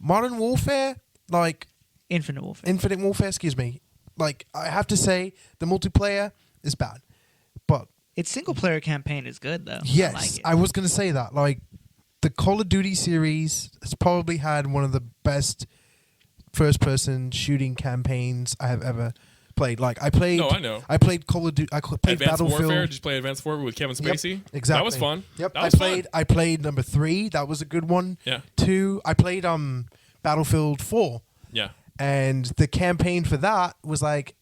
Modern Warfare, like Infinite Warfare. Infinite Warfare, excuse me. Like I have to say, the multiplayer is bad, but Its single player campaign is good though. yes, I like it. I was gonna say that. Like the Call of Duty series has probably had one of the best first-person shooting campaigns I have ever played. Like I played. No, I know. I played Call of Duty. I played Advanced Battlefield. Warfare. Did you play Advanced Warfare with Kevin Spacey? Yep, exactly. That was fun. Yep. That was fun. I played number 3. That was a good one. Yeah. 2. I played Battlefield 4. Yeah. And the campaign for that was like,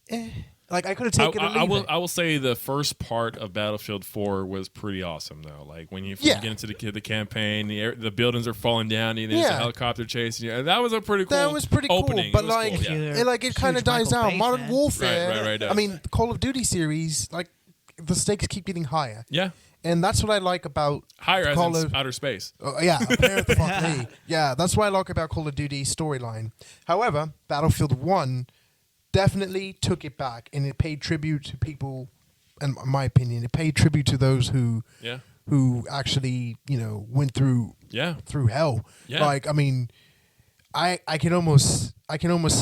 like I could have taken it or leave it. I will say the first part of Battlefield 4 was pretty awesome though. Like when you first get into the campaign, the buildings are falling down, and there's a helicopter chasing you. That was a pretty cool. That was pretty opening. cool, but It was like, cool, yeah. it kind of Huge dies Michael down. Bay Modern fan. Warfare. Right. I mean, the Call of Duty series, like the stakes keep getting higher, Yeah. and that's what I like about Higher as Call in of outer space. yeah, apparently, fuck me. Yeah, that's what I like about Call of Duty storyline. However, Battlefield 1 definitely took it back, and it paid tribute to people. In my opinion, it paid tribute to those who actually went through hell. Yeah. Like I mean, I can almost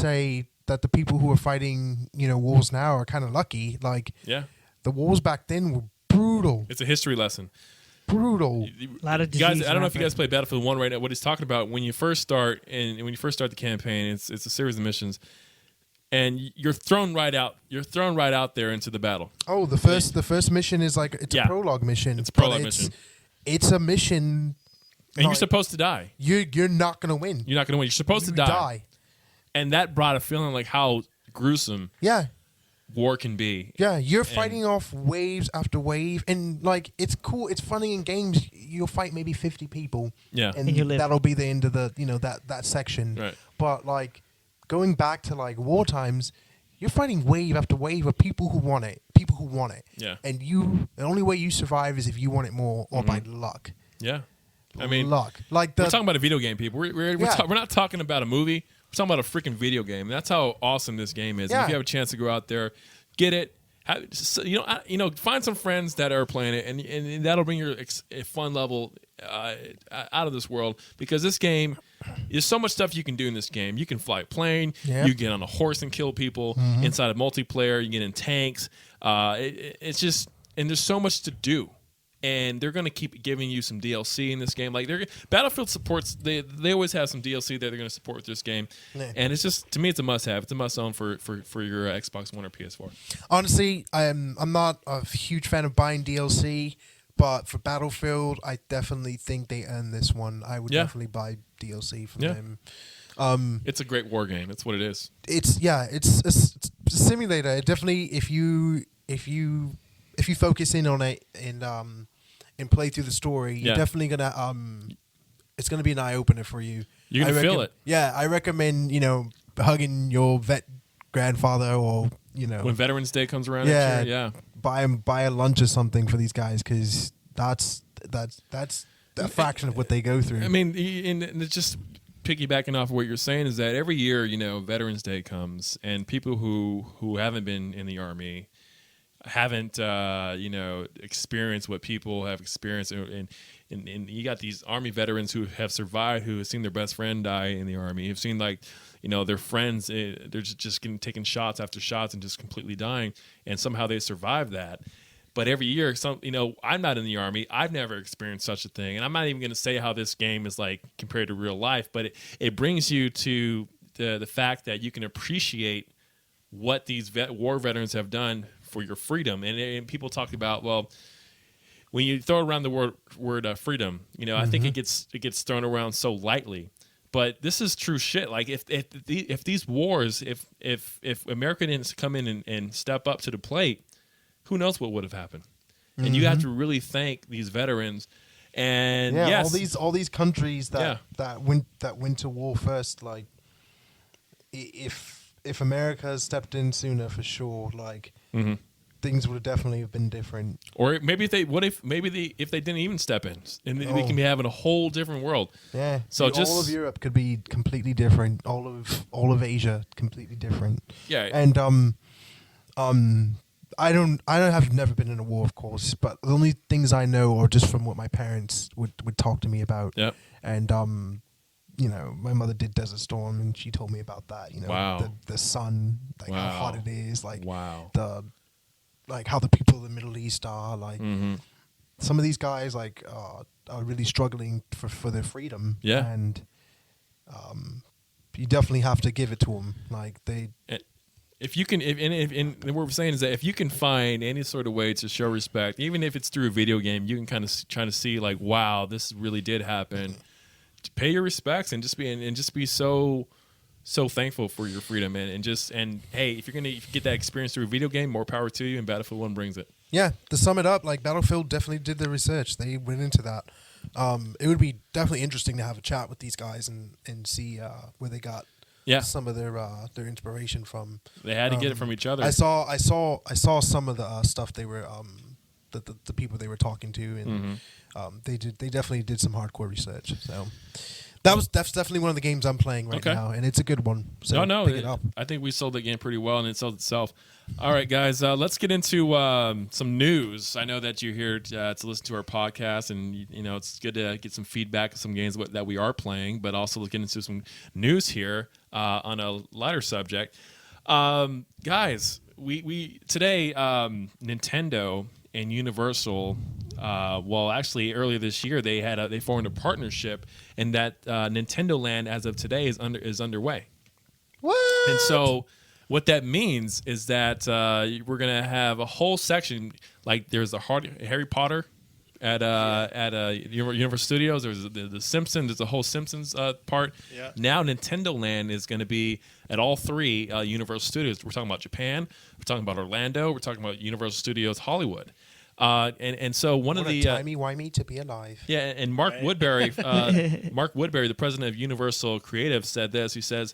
say that the people who are fighting wars now are kind of lucky. Like the wars back then were brutal. It's a history lesson. Brutal. A lot of Guys, disease I don't know if you rampant. guys play Battlefield 1 right now. What he's talking about when you first start the campaign, it's a series of missions, and you're thrown right out. You're thrown right out there into the battle. Oh, the first mission is like it's a prologue mission. It's a but prologue mission. It's a mission, And you're like, supposed to die. You're not gonna win. You're not going to win. You're supposed to You die. And that brought a feeling like how gruesome Yeah, war can be. yeah. You're fighting off waves after wave, and like it's cool. It's funny in games. You'll fight maybe 50 people. Yeah. and And you live. that'll be the end of the that section. Right. But like going back to like war times, you're fighting wave after wave of people who want it. People who want it. Yeah. And the only way you survive is if you want it more or by luck. Yeah. I mean, luck. Like we're talking about a video game, people. We're Yeah. not talking about a movie. We're talking about a freaking video game. That's how awesome this game is. And Yeah. if you have a chance to go out there, get it. Find some friends that are playing it, and that'll bring your fun level out of this world. Because this game, there's so much stuff you can do in this game. You can fly a plane. Yeah. You get on a horse and kill people inside of multiplayer. You get in tanks. It's just and there's so much to do. And they're going to keep giving you some DLC in this game. Like Battlefield supports, they always have some DLC that they're going to support with this game. Yeah. And it's just, to me, it's a must-have. It's a must-own for your Xbox One or PS4. Honestly, I'm not a huge fan of buying DLC, but for Battlefield, I definitely think they earn this one. I would definitely buy DLC for them. It's a great war game. That's what it is. It's a simulator. It definitely, if you focus in on it and play through the story, you're definitely gonna it's gonna be an eye opener for you. You're gonna feel it. Yeah, I recommend hugging your vet grandfather or when Veterans Day comes around. Yeah, buy a lunch or something for these guys because that's a fraction of what they go through. I mean, and it's just piggybacking off of what you're saying is that every year Veterans Day comes and people who haven't been in the Army haven't experienced what people have experienced, and you got these Army veterans who have survived, who have seen their best friend die in the Army, who've seen their friends, they're just getting taking shots after shots and just completely dying, and somehow they survive that. But every year, I'm not in the Army. I've never experienced such a thing, and I'm not even going to say how this game is like compared to real life, but it brings you to the fact that you can appreciate what these war veterans have done for your freedom. And people talk about, well, when you throw around the word freedom, I think it gets thrown around so lightly. But this is true shit. Like if these wars, if America didn't come in and step up to the plate, who knows what would have happened? And you have to really thank these veterans. And all these countries that went to war first. Like if America stepped in sooner, for sure, like things would have definitely have been different. Or maybe if they didn't even step in, and we can be having a whole different world. Yeah. So all of Europe could be completely different. All of Asia completely different. Yeah. And I've never been in a war, of course, but the only things I know are just from what my parents would talk to me about. Yep. And my mother did Desert Storm, and she told me about that. Wow. The sun, like how hot it is, like wow. How the people of the Middle East are, like some of these guys like are really struggling for their freedom. Yeah. And you definitely have to give it to them. Like they. If you can, and what we're saying is that if you can find any sort of way to show respect, even if it's through a video game, you can kind of try to see like, wow, this really did happen. Pay your respects and just be so thankful for your freedom and hey, if you're gonna get that experience through a video game, more power to you, and Battlefield 1 brings it. Yeah, to sum it up, like Battlefield definitely did the research. They went into that. It would be definitely interesting to have a chat with these guys and see where they got some of their inspiration from. They had to get it from each other. I saw some of the stuff they were the people they were talking to, and they definitely did some hardcore research. So that's definitely one of the games I'm playing right now, and it's a good one. So pick it up. I think we sold the game pretty well, and it sold itself. All right, guys, let's get into some news. I know that you're here to listen to our podcast, and it's good to get some feedback of some games that we are playing, but also let's get into some news here on a lighter subject. Guys, we today Nintendo and Universal. Actually, earlier this year they formed a partnership, and that Nintendo Land as of today is underway. What? And so, what that means is that we're gonna have a whole section, like there's a Harry Potter at Universal Studios. There's the Simpsons. There's a whole Simpsons part. Yeah. Now Nintendo Land is going to be at all three Universal Studios. We're talking about Japan. We're talking about Orlando. We're talking about Universal Studios Hollywood. And so one of the timey-wimey to be alive. Yeah, and Mark Woodbury, the president of Universal Creative, said this. He says,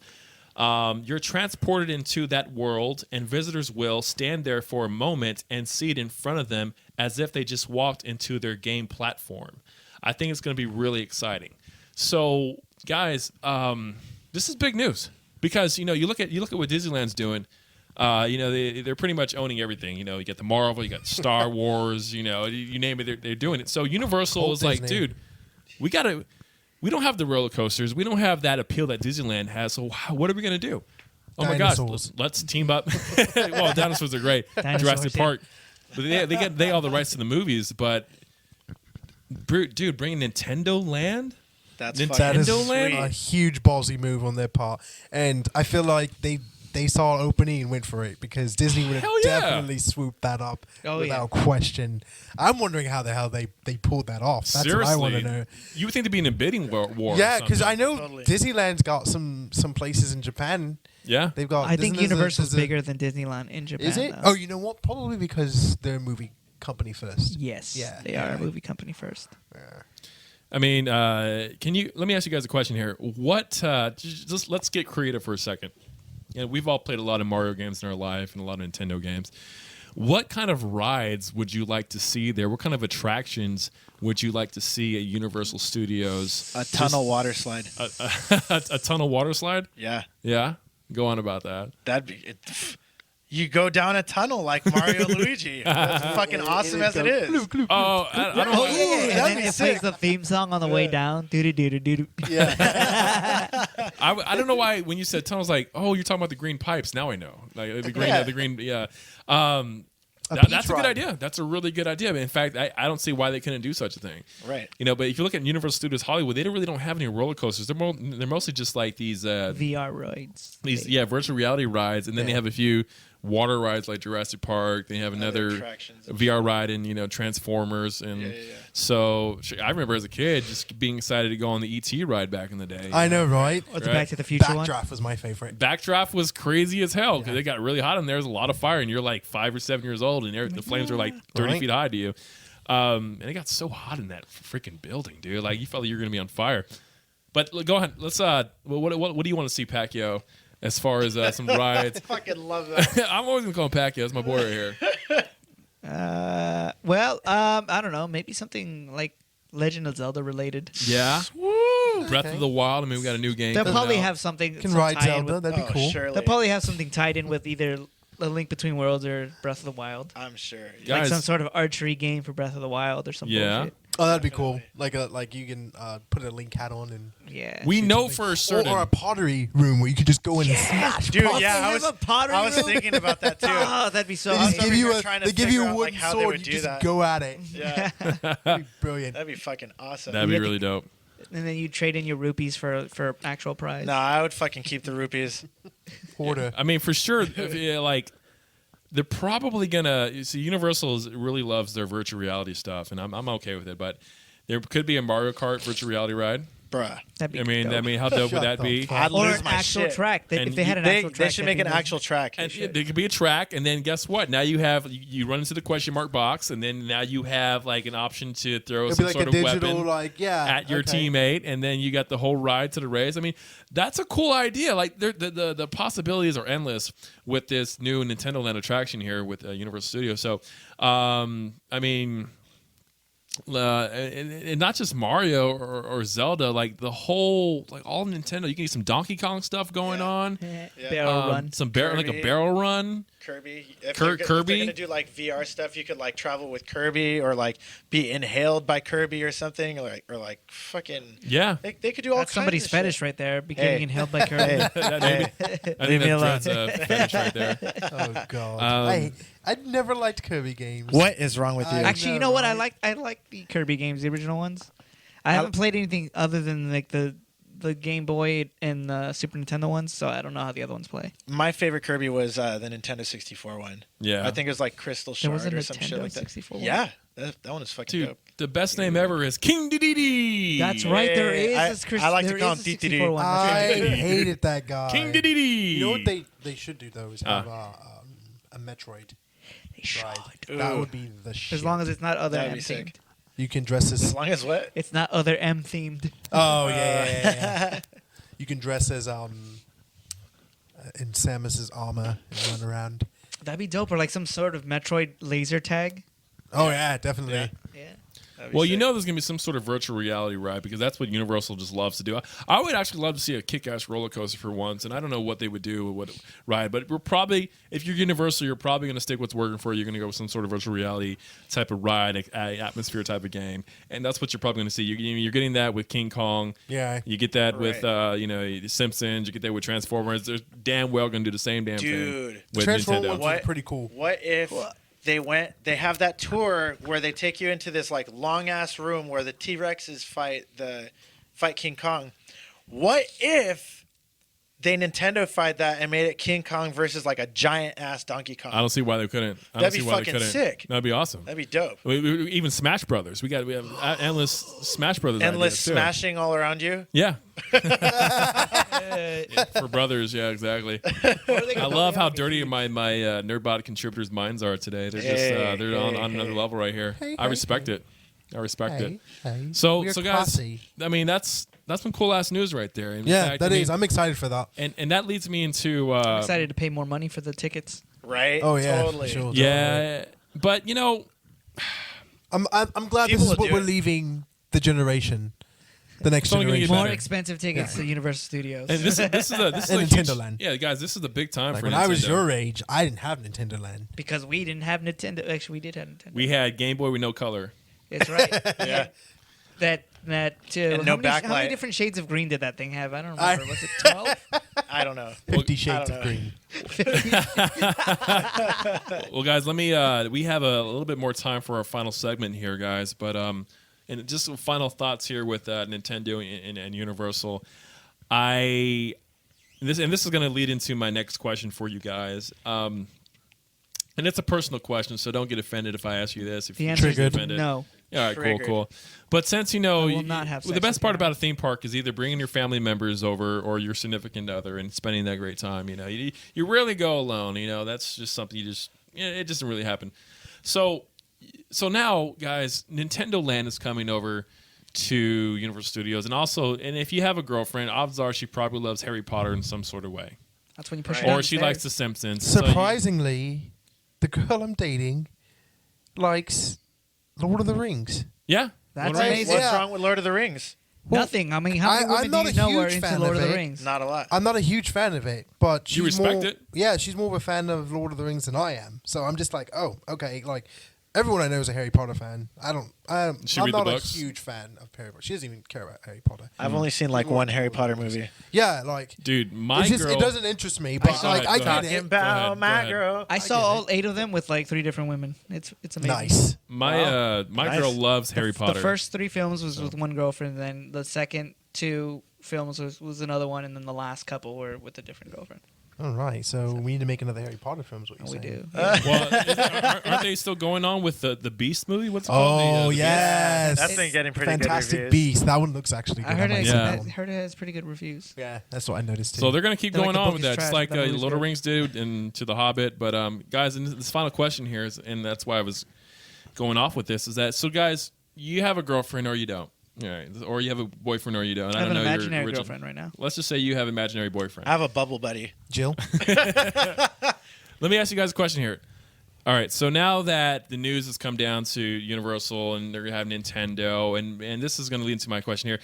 "You're transported into that world, and visitors will stand there for a moment and see it in front of them as if they just walked into their game platform." I think it's going to be really exciting. So, guys, this is big news because you look at what Disneyland's doing. They're pretty much owning everything. You get the Marvel, you got Star Wars, you name it, they're doing it. So Universal is like, dude, we don't have the roller coasters. We don't have that appeal that Disneyland has. So what are we going to do? Oh my gosh, let's team up. Well, dinosaurs are great. Jurassic Park. But they all the rights to the movies. But dude, bringing Nintendo Land. That's That is Nintendo Land? a huge ballsy move on their part, and I feel like they saw an opening and went for it because Disney would have Hell yeah. definitely swooped that up Oh, without question. I'm wondering how the hell they pulled that off. That's Seriously, what I want to know. You would think there'd be an bidding war. Yeah, because I know Totally. Disneyland's got some places in Japan. Yeah. They've got. I think isn't there- Universal's there's a- bigger than Disneyland in Japan. Is it? though. Oh, you know what? Probably because they're a movie company first. Yes. Yeah, They yeah. are a movie company first. Yeah. I mean, let me ask you guys a question here. What? Just let's get creative for a second. And we've all played a lot of Mario games in our life and a lot of Nintendo games. What kind of rides would you like to see there? What kind of attractions would you like to see at Universal Studios? A tunnel water slide. A tunnel water slide? Yeah, Yeah. Go on about that. that'd be. You go down a tunnel like Mario and Luigi. That's fucking awesome as it is. Oh, I don't Oh know. yeah, and that'd then be it plays sick. the theme song on the way down. Doo doo doo doo doo. I don't know why when you said tunnel, I was like, oh, you're talking about the green pipes. Now I know. Like the green, Yeah. the green, yeah. beach That's a good ride. idea. That's a really good idea. But in fact, I don't see why they couldn't do such a thing. Right. You know, but if you look at Universal Studios Hollywood, they really don't have any roller coasters. They're mostly just like these VR rides. virtual reality rides, and then they have a few water rides like Jurassic Park. They have another attractions and VR ride in Transformers, and yeah. so I remember as a kid just being excited to go on the ET ride back in the day. I know, right? What's the Right. Back to the Future one? Backdraft was my favorite. Backdraft was crazy as hell because it got really hot in there. There's a lot of fire, and you're like 5 or 7 years old, and the flames are like 30 Right. feet high to you. And it got so hot in that freaking building, dude. Like you felt like you were gonna be on fire. But go ahead. Let's. What do you want to see, Pacquiao? As far as some rides, Fucking love that. I'm always gonna call him Pacquiao. That's my boy right here. I don't know. Maybe something like Legend of Zelda related. Yeah. Breath of the Wild. I mean, we got a new game. They'll coming probably out. have something. Can some ride tie-in Zelda. with- That'd be cool. Surely. They'll probably have something tied in with either A Link Between Worlds or Breath of the Wild. I'm sure. Yeah. Like Guys. some sort of archery game for Breath of the Wild or something. Yeah. Oh, that'd be cool. Like you can put a Link hat on and Yeah. We know something. for certain. or a pottery room where you could just go in and smash. Dude, pots. yeah, I have was, a pottery I was room? thinking about that too. Oh, that'd be so They just awesome. give you Trying to they give you figure a out, wooden like, how they sword. would You do just that. go at it. Yeah, That'd be brilliant. that'd be fucking awesome. That'd be Yeah, really dope. And then you trade in your rupees for actual prize. No, I would fucking keep the rupees. Hoarder. I mean, for sure, like they're probably gonna. See, Universal really loves their virtual reality stuff, and I'm okay with it. But there could be a Mario Kart virtual reality ride. Bruh. That'd be I mean, dope. how dope Shut would that the be? fuck I'd Or lose an my actual shit. track. And If they had an They, actual track, they should make an that'd be actual track. And there could be a track, and then guess what? Now you have you run into the question mark box, and then now you have like an option to throw It'd some be like sort a of digital, weapon like at your okay. teammate, and then you got the whole ride to the race. I mean, that's a cool idea. Like the possibilities are endless with this new Nintendo Land attraction here with Universal Studios. So, I mean. And not just Mario or Zelda, like the whole, like all Nintendo. You can get some Donkey Kong stuff going on. Barrel run. Some like a Kirby. barrel run. Kirby. If Kirby? they're gonna do like VR stuff, you could like travel with Kirby or like be inhaled by Kirby or something, or like fucking. Yeah. They could do all That's kinds somebody's of fetish shit. right there. Becoming Hey. inhaled by Kirby. Hey, I Leave think me alone. that's a fetish right there. Oh god. Um, I'd never liked Kirby games. What is wrong with you? Actually, you know, know what? right? I like the Kirby games, the original ones. I haven't played anything other than like the Game Boy and the Super Nintendo ones, so I don't know how the other ones play. My favorite Kirby was the Nintendo 64 one. Yeah. I think it was like Crystal There was Shard a or some shit Nintendo like that. 64 one? Yeah, that one is fucking Dude, dope. the best name ever is King Dedede. That's right. There is. I- this Chris, I like to there call is him a 64 DTD. one. I That's right. hated that guy. King Dedede. You know what they should do though is have a Metroid They should. ride. Ooh. That would be the shit. As long as it's not other That'd M be themed. sick. you can dress As as. long as what? It's not other M themed. Oh yeah. You can dress as in Samus's armor and run around. That'd be dope, or like some sort of Metroid laser tag. Oh yeah, definitely. Yeah. Yeah. That'd be Well, you sick. know there's going to be some sort of virtual reality ride because that's what Universal just loves to do. I would actually love to see a kick-ass roller coaster for once, and I don't know what they would do with what ride, but we're probably, if you're Universal, you're probably going to stick with what's working for you. You're going to go with some sort of virtual reality type of ride, atmosphere type of game, and that's what you're probably going to see. You're getting that with King Kong. Yeah. You get that with Right. The Simpsons. You get that with Transformers. They're damn well going to do the same damn Dude. thing with Transformers Nintendo. was What? pretty cool. What if they have that tour where they take you into this like long ass room where the T-Rexes fight King Kong. What if they Nintendo-fied that and made it King Kong versus like a giant ass Donkey Kong? I don't see why they couldn't. That'd be fucking sick. That'd be awesome. That'd be dope. Even Smash Brothers. We have endless Smash Brothers. Endless ideas, too. smashing all around you. Yeah. For brothers, yeah, exactly. I love how dirty my Nerdbot contributors' minds are today. They're just they're on another level right here. I respect it. I respect it. So We're guys, classy. I mean that's some cool ass news right there. In Yeah, fact, that I mean, is. I'm excited for that. and that leads me into I'm excited to pay more money for the tickets. Right? Oh yeah, Totally. sure. yeah, but you know, I'm glad People this is will what do we're it. leaving the generation, the next It's only gonna get generation. better. More expensive tickets to Universal Studios. and this is a And huge, Nintendo Land. Yeah, guys, this is the big time Like for when Nintendo. I was your age, I didn't have Nintendo Land. because we didn't have Nintendo. Actually, we did have Nintendo. We had Game Boy with no color. It's right. Yeah. That And no how many backlight. different shades of green did that thing have? I don't remember. Was it 12? I don't know. 50 I Shades don't of know. Green. Well, guys, let me. We have a little bit more time for our final segment here, guys. But and just some final thoughts here with Nintendo and Universal. This is going to lead into my next question for you guys. And it's a personal question, so don't get offended if I ask you this. If The you answer is get offended. no. All right, Triggered. cool. But since you know, I will not have the sex best with part you. about a theme park is either bringing your family members over or your significant other and spending that great time. You know, you rarely go alone. You know, that's just something it doesn't really happen. So now, guys, Nintendo Land is coming over to Universal Studios, and if you have a girlfriend, odds are she probably loves Harry Potter in some sort of way, That's when you push Right. it down or the she stairs. likes The Simpsons. So you- Surprisingly, the girl I'm dating likes Lord of the Rings. yeah, That's Right. amazing. What's Yeah. wrong with Lord of the Rings? Nothing. I mean, how many I'm women not do a you know are huge into fan Lord of of the it. Rings? Not a lot. I'm not a huge fan of it, but she's You respect more, it? Yeah, she's more of a fan of Lord of the Rings than I am. So I'm just like, oh, okay. Like everyone I know is a Harry Potter fan. I'm She I'm read the not a books? huge fan of Harry Potter. She doesn't even care about Harry Potter. I've only seen like one Harry Potter movie. Yeah, like dude, my it's just, girl. it doesn't interest me. But saw like it. I Go get ahead. it. Talking about Go my ahead. girl. I saw get all 8 of them with like 3 different women. It's amazing. Nice. My Nice. girl loves Harry Potter. The first 3 films was with one girlfriend, then the second 2 films was another one, and then the last couple were with a different girlfriend. All right, so we need to make another Harry Potter film. Is what you're We saying? do. Well, aren't they still going on with the Beast movie? What's it called? Oh The Beast? yes, That's been getting pretty Fantastic good reviews. Beast. That one looks actually good. I heard might it. see Yeah. that I one. heard it has pretty good reviews. Yeah, that's what I noticed too. So they're going to keep They're like going the on book with is that, trash, just like but the movie's Lord of good. Rings did and to The Hobbit. But guys, and this final question here is, and that's why I was going off with this, is that so guys, you have a girlfriend or you don't, all right, or you have a boyfriend or you don't. I have don't an know your imaginary origin. girlfriend right now. Let's just say you have an imaginary boyfriend. I have a bubble buddy. Jill. Let me ask you guys a question here. All right, so now that the news has come down to Universal and they're going to have Nintendo, and this is going to lead into my question here.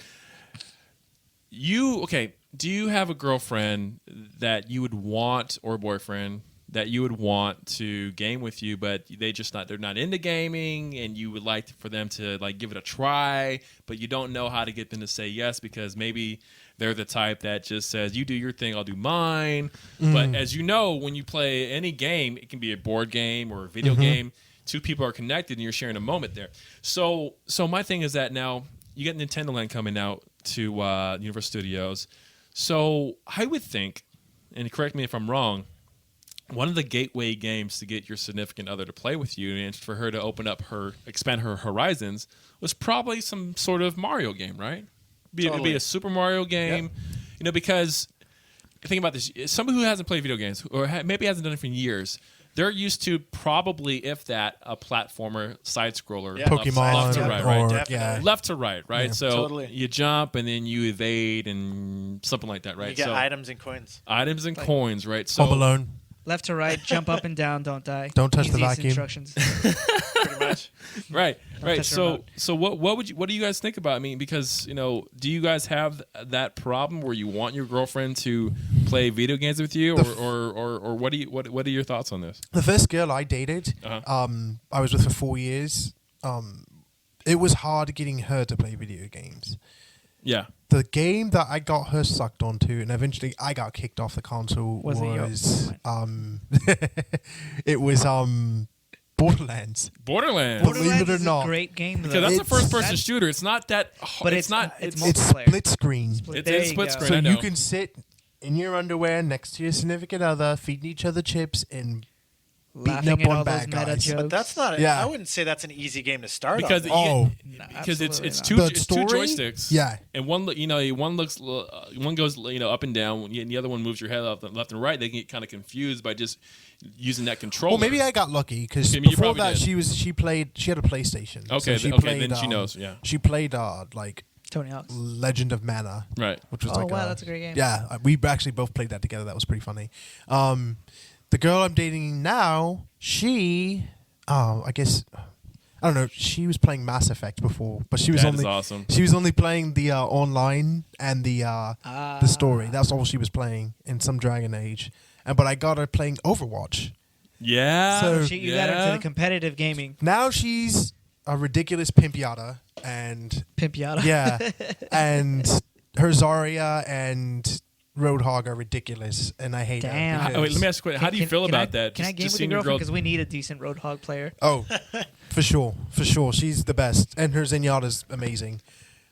Do you have a girlfriend that you would want, or boyfriend that you would want to game with you, but they're not into gaming, and you would like for them to like give it a try, but you don't know how to get them to say yes because maybe they're the type that just says, you do your thing, I'll do mine. But as you know, when you play any game, it can be a board game or a video game, 2 people are connected and you're sharing a moment there. So my thing is that now you get Nintendo Land coming out to Universal Studios. So I would think, and correct me if I'm wrong, one of the gateway games to get your significant other to play with you and for her to expand her horizons was probably some sort of Mario game, right? It'd be Totally. a Super Mario game, because think about this: somebody who hasn't played video games or maybe hasn't done it for years, they're used to probably, if that, a platformer side scroller, Yeah. Pokemon left to Yeah, right, or right, Definitely. yeah. left to right, right. Yeah. So Totally. you jump and then you evade and something like that, right? You get so items and coins. items and coins, right? So Home Alone. Left to right, jump up and down, don't die. Don't touch the Easiest vacuum. Instructions. Pretty much. right. touch the So remote. what do you guys think about? I mean, because do you guys have that problem where you want your girlfriend to play video games with you, or what are your thoughts on this? The first girl I dated, Uh-huh. I was with for 4 years. It was hard getting her to play video games. Yeah. The game that I got her sucked onto, and eventually I got kicked off the console, Was it it was Borderlands. Borderlands. Believe it or is not. a great game though. Because that's a It's- first-person shooter. It's not that. But it's not. it's It's multiplayer. split screen. It's There you split go. screen. So I know. you can sit in your underwear next to your significant other, feeding each other chips and Laughing up at on all those bad meta guys. jokes. But that's not. Yeah. I wouldn't say that's an easy game to start because on. Oh. because it's absolutely two not. The it's two story? joysticks. Yeah. And one one looks one goes up and down, and the other one moves your head left and right. They can get kind of confused by just using that controller. Well, maybe I got lucky because I mean, you before probably that did. she had a PlayStation. Okay, so she okay, played, then she knows, yeah. She played like Tony Hawk's. Legend of Mana, Right. which was Oh, like wow, that's a great game. Yeah, we actually both played that together. That was pretty funny. The girl I'm dating now, I guess I don't know. She was playing Mass Effect before, but she was That is only awesome. She was only playing the online and the story. That's all she was playing in some Dragon Age. But I got her playing Overwatch. Yeah. So- You got into the competitive gaming. Now she's a ridiculous pimpiata, and Pimpiata. yeah, and her Zarya and Roadhog are ridiculous, and I hate Damn. that. Oh, wait, let me ask you a question. How do you feel Can about I, that? Can I game with seeing your your girlfriend? girl- Because we need a decent Roadhog player. Oh, for sure. She's the best, and her Zenyatta's amazing.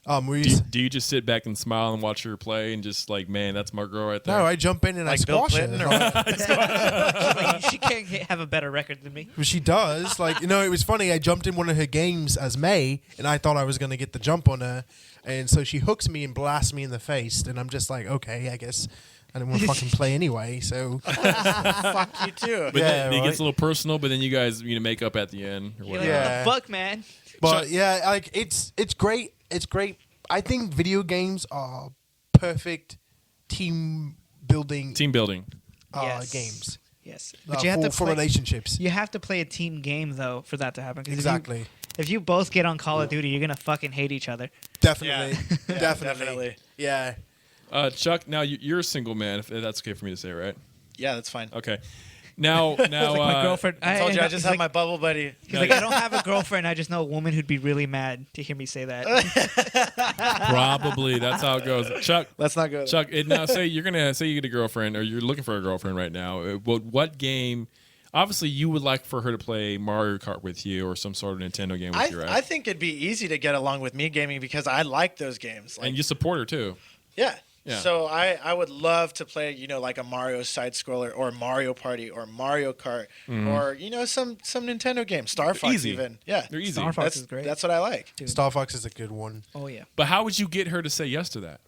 Do you just sit back and smile and watch her play and just like, man, that's my girl right there? No, I jump in and I Like Bill squash Clinton her. or what? Like, she can't have a better record than me. Well, she does. Like, it was funny. I jumped in one of her games as May, and I thought I was going to get the jump on her. And so she hooks me and blasts me in the face. And I'm just like, okay, I guess I didn't want to fucking play anyway. So, Fuck you too. But Yeah, then it gets right. a little personal, but then you guys make up at the end or You're whatever. like, Yeah. what the fuck, man? but yeah, like it's great. It's great. I think video games are perfect team building Team building. Yes. games Yes. But you have to for play, relationships. You have to play a team game, though, for that to happen. 'Cause Exactly. If you both get on Call of Duty, you're going to fucking hate each other. Definitely. Yeah, definitely. Yeah. Chuck, now you're a single man, if that's okay for me to say, right? Yeah, that's fine. Okay. Now, My girlfriend. I told you I just he's have like, my bubble buddy. He's like, I don't have a girlfriend. I just know a woman who'd be really mad to hear me say that. probably that's how it goes. Chuck, Let's not go. Chuck, now say you get a girlfriend or you're looking for a girlfriend right now. What game? Obviously, you would like for her to play Mario Kart with you or some sort of Nintendo game with you, right? I think it'd be easy to get along with me gaming because I like those games. Like, and you support her too. yeah. Yeah. So I would love to play, like a Mario side scroller or Mario Party or Mario Kart or some Nintendo game, Star Fox Easy. even. Yeah. They're easy. Star Fox That's is great. That's what I like. Dude. Star Fox is a good one. Oh, yeah. But how would you get her to say yes to that?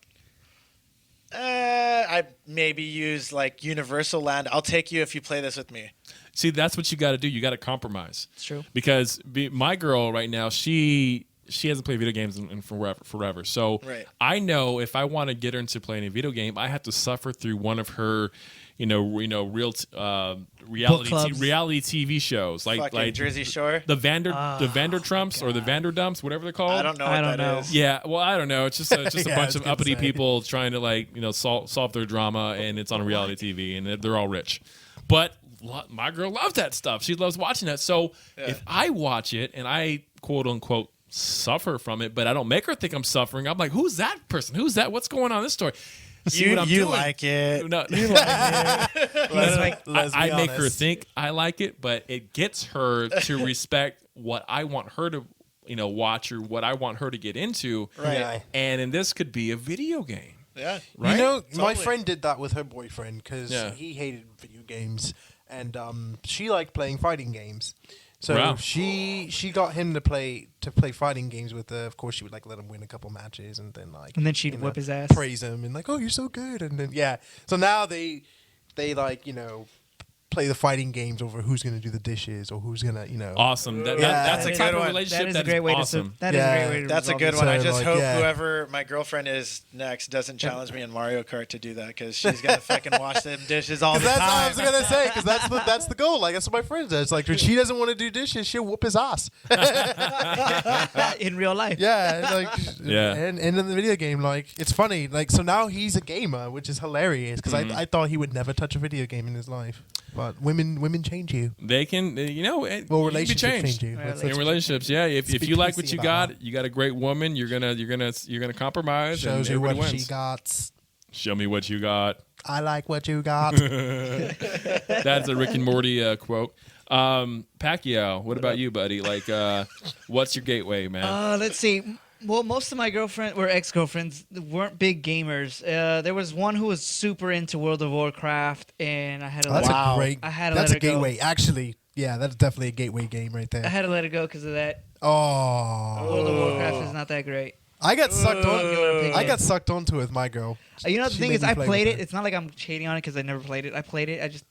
I maybe use like Universal Land. I'll take you if you play this with me. See, that's what you got to do. You got to compromise. It's true. Because my girl right now, she hasn't played video games in forever. So Right. I know if I want to get her into playing a video game, I have to suffer through one of her, reality clubs. reality TV shows Fucking Jersey Shore. the Vandertrumps or the Vanderdumps, whatever they're called. I don't know I what don't that know. is. Yeah, well, I don't know. It's just a Yeah, I bunch was of gonna uppity say. people trying to solve their drama, and it's on reality TV, and they're all rich. But my girl loves that stuff. She loves watching that. So if I watch it and I quote unquote suffer from it, but I don't make her think I'm suffering, I'm like, who's that person? Who's that? What's going on in this story? See what I'm You doing? like it. No, He's like, I make her think I like it, but it gets her to respect what I want her to, watch or what I want her to get into. Right. Yeah. And this could be a video game. Yeah. Right? My Totally. friend did that with her boyfriend because Yeah. he hated video games, and she liked playing fighting games. So Wow. she got him to play fighting games with her. Of course, she would let him win a couple matches, and then And then she'd whip his ass. praise him, and oh, you're so good, and then So now they play the fighting games over who's going to do the dishes or who's going to Awesome. That's That's a a type good of one. relationship That is that a great way awesome. to. That is a great way to. That's a resolve good this. one. I So, just like, hope yeah. whoever my girlfriend is next doesn't challenge me in Mario Kart to do that because she's gonna fucking wash them dishes all the That's what I time. was gonna say, because that's the goal. Like that's what my friend says. Like when she doesn't want to do dishes, she'll whoop his ass. In real life. Yeah, Yeah. And in the video game, it's funny. So now he's a gamer, which is hilarious because I thought he would never touch a video game in his life. But women change you. They can, Well, you can be relationships changed. change you. Right, In relationships, yeah. If Speak you like what PC you about got, you got a great woman. You're gonna compromise. Shows and you what everybody she wins. got. Show me what you got. I like what you got. That's a Rick and Morty quote. Pacquiao, what about you, buddy? Like, what's your gateway, man? Let's see. Well, most of my ex-girlfriends weren't big gamers. There was one who was super into World of Warcraft, and I had to That's let a great. I had to That's let a her go. gateway. Actually, yeah, that's definitely a gateway game right I there. had to let it go because of that. Oh, World of Warcraft is not that great. I got sucked on. Opinion. I got sucked onto it with my girl. You know, the She thing made is, me I play played with it. her. It's not like I'm shading on it because I never played it. I played it. I just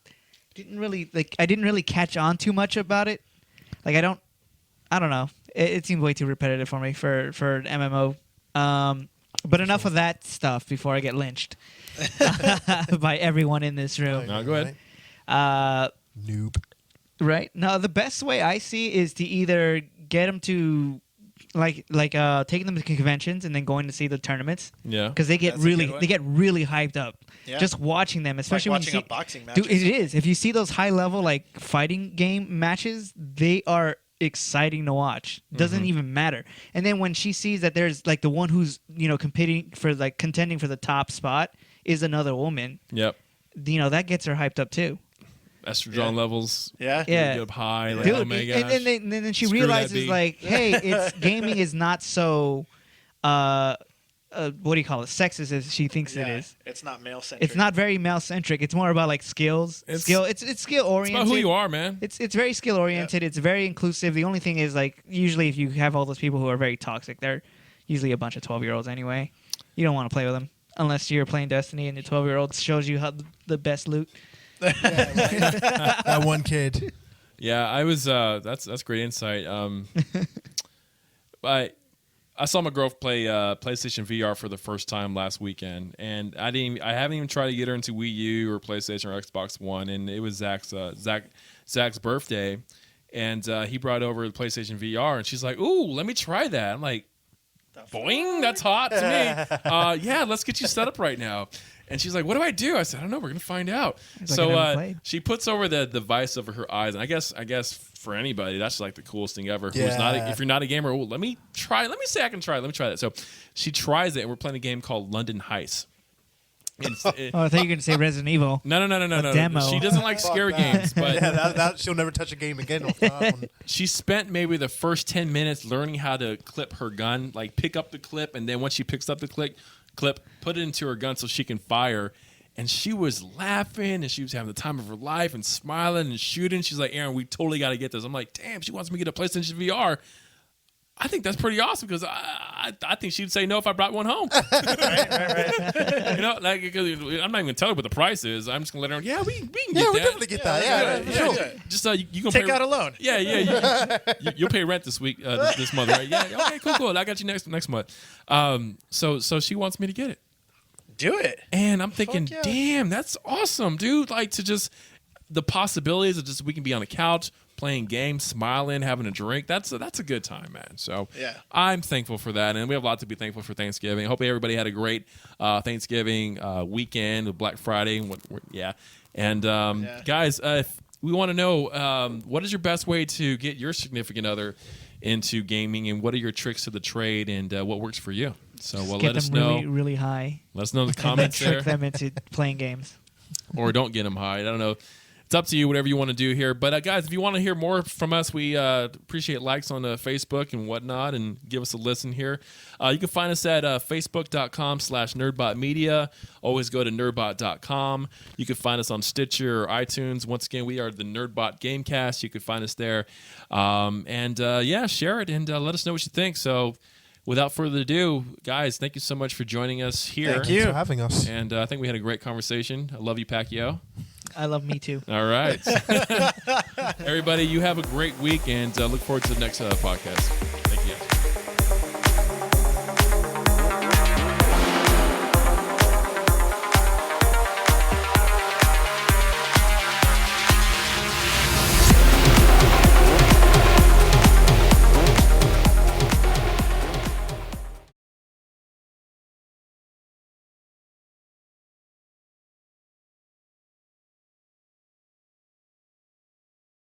didn't really like. I didn't really catch on too much about it. Like I don't know. It seemed way too repetitive for me for an MMO. But enough of that stuff before I get lynched by everyone in this room. No, go ahead. Noob. Right? No, the best way I see is to either get them to taking them to conventions and then going to see the tournaments Yeah. because they get That's a good one. really hyped up. Yeah. Just watching them, especially like when you watching see, a boxing match. dude, it is. If you see those high level like fighting game matches, they are exciting to watch. Doesn't even matter. And then when she sees that there's like the one who's contending for the top spot is another woman, Yep. that gets her hyped up too. Estrogen levels. Yeah. Yeah. Get up high. Like, Dude, oh my gosh. and then she Screw that realizes beat. like, hey, it's gaming is not so what do you call it? Sexist as she thinks it is. It's not male centric. It's not very male centric. It's more about like skills. It's skill. It's skill It's oriented. about who you are, man. It's very skill oriented. It's very inclusive. The only thing is like usually if you have all those people who are very toxic, they're usually a bunch of 12-year-olds anyway. You don't want to play with them unless you're playing Destiny and your 12-year-old shows you how the best loot. That one kid. Yeah, I was. That's great insight. I saw my girl play PlayStation VR for the first time last weekend, and I haven't even tried to get her into Wii U or PlayStation or Xbox One. And it was Zach's birthday, and he brought over the PlayStation VR, and she's like, "Ooh, let me try that." I'm like, "Boing, that's hot to me." Yeah, let's get you set up right now. And she's like, "What do I do?" I said, "I don't know. We're gonna find out." It's like I never played. She puts over the device over her eyes, and I guess for anybody, that's like the coolest thing ever. Who's not if you're not a gamer, let me try. Let me say I can try. Let me try that. So she tries it, and we're playing a game called London Heist. I thought you were going to say Resident Evil. No. demo. She doesn't like scary games, but Yeah, that she'll never touch a game again. Off that one. she spent maybe the first 10 minutes learning how to clip her gun, like pick up the clip, and then once she picks up the clip, put it into her gun so she can fire. And she was laughing, and she was having the time of her life and smiling and shooting. She's like, "Aaron, we totally got to get this." I'm like, "Damn, she wants me to get a PlayStation VR." I think that's pretty awesome because I think she'd say no if I brought one home. right. Because I'm not even gonna tell her what the price is. I'm just gonna let her know. Yeah, we can get Yeah, we that. definitely get that. Yeah, for sure. yeah. Just you can Take pay, out a loan. Yeah. You'll pay rent this week, this month, right? Yeah. Okay, cool. I got you next month. So she wants me to get it. Do it. And I'm thinking, Fuck yeah. damn, that's awesome, dude. Like to just the possibilities of just we can be on the couch playing games, smiling, having a drink. That's a good time, man. So Yeah. I'm thankful for that, and we have a lot to be thankful for Thanksgiving. Hopefully everybody had a great Thanksgiving weekend with Black Friday. And guys, if we want to know what is your best way to get your significant other into gaming, and what are your tricks to the trade, and what works for you? So Get let us them know. really, really high. Let us know in the And then comments trick there. them into playing games. Or don't get them high. I don't know. It's up to you, whatever you want to do here. But guys, if you want to hear more from us, we appreciate likes on Facebook and whatnot, and give us a listen here. You can find us at facebook.com/nerdbotmedia. Always go to nerdbot.com. You can find us on Stitcher or iTunes. Once again, we are the Nerdbot GameCast. You can find us there. Share it and let us know what you think. So without further ado, guys, thank you so much for joining us here. Thank Thanks you. for having us. And I think we had a great conversation. I love you, Pacquiao. I love me too. All right. Everybody, you have a great week, and look forward to the next podcast.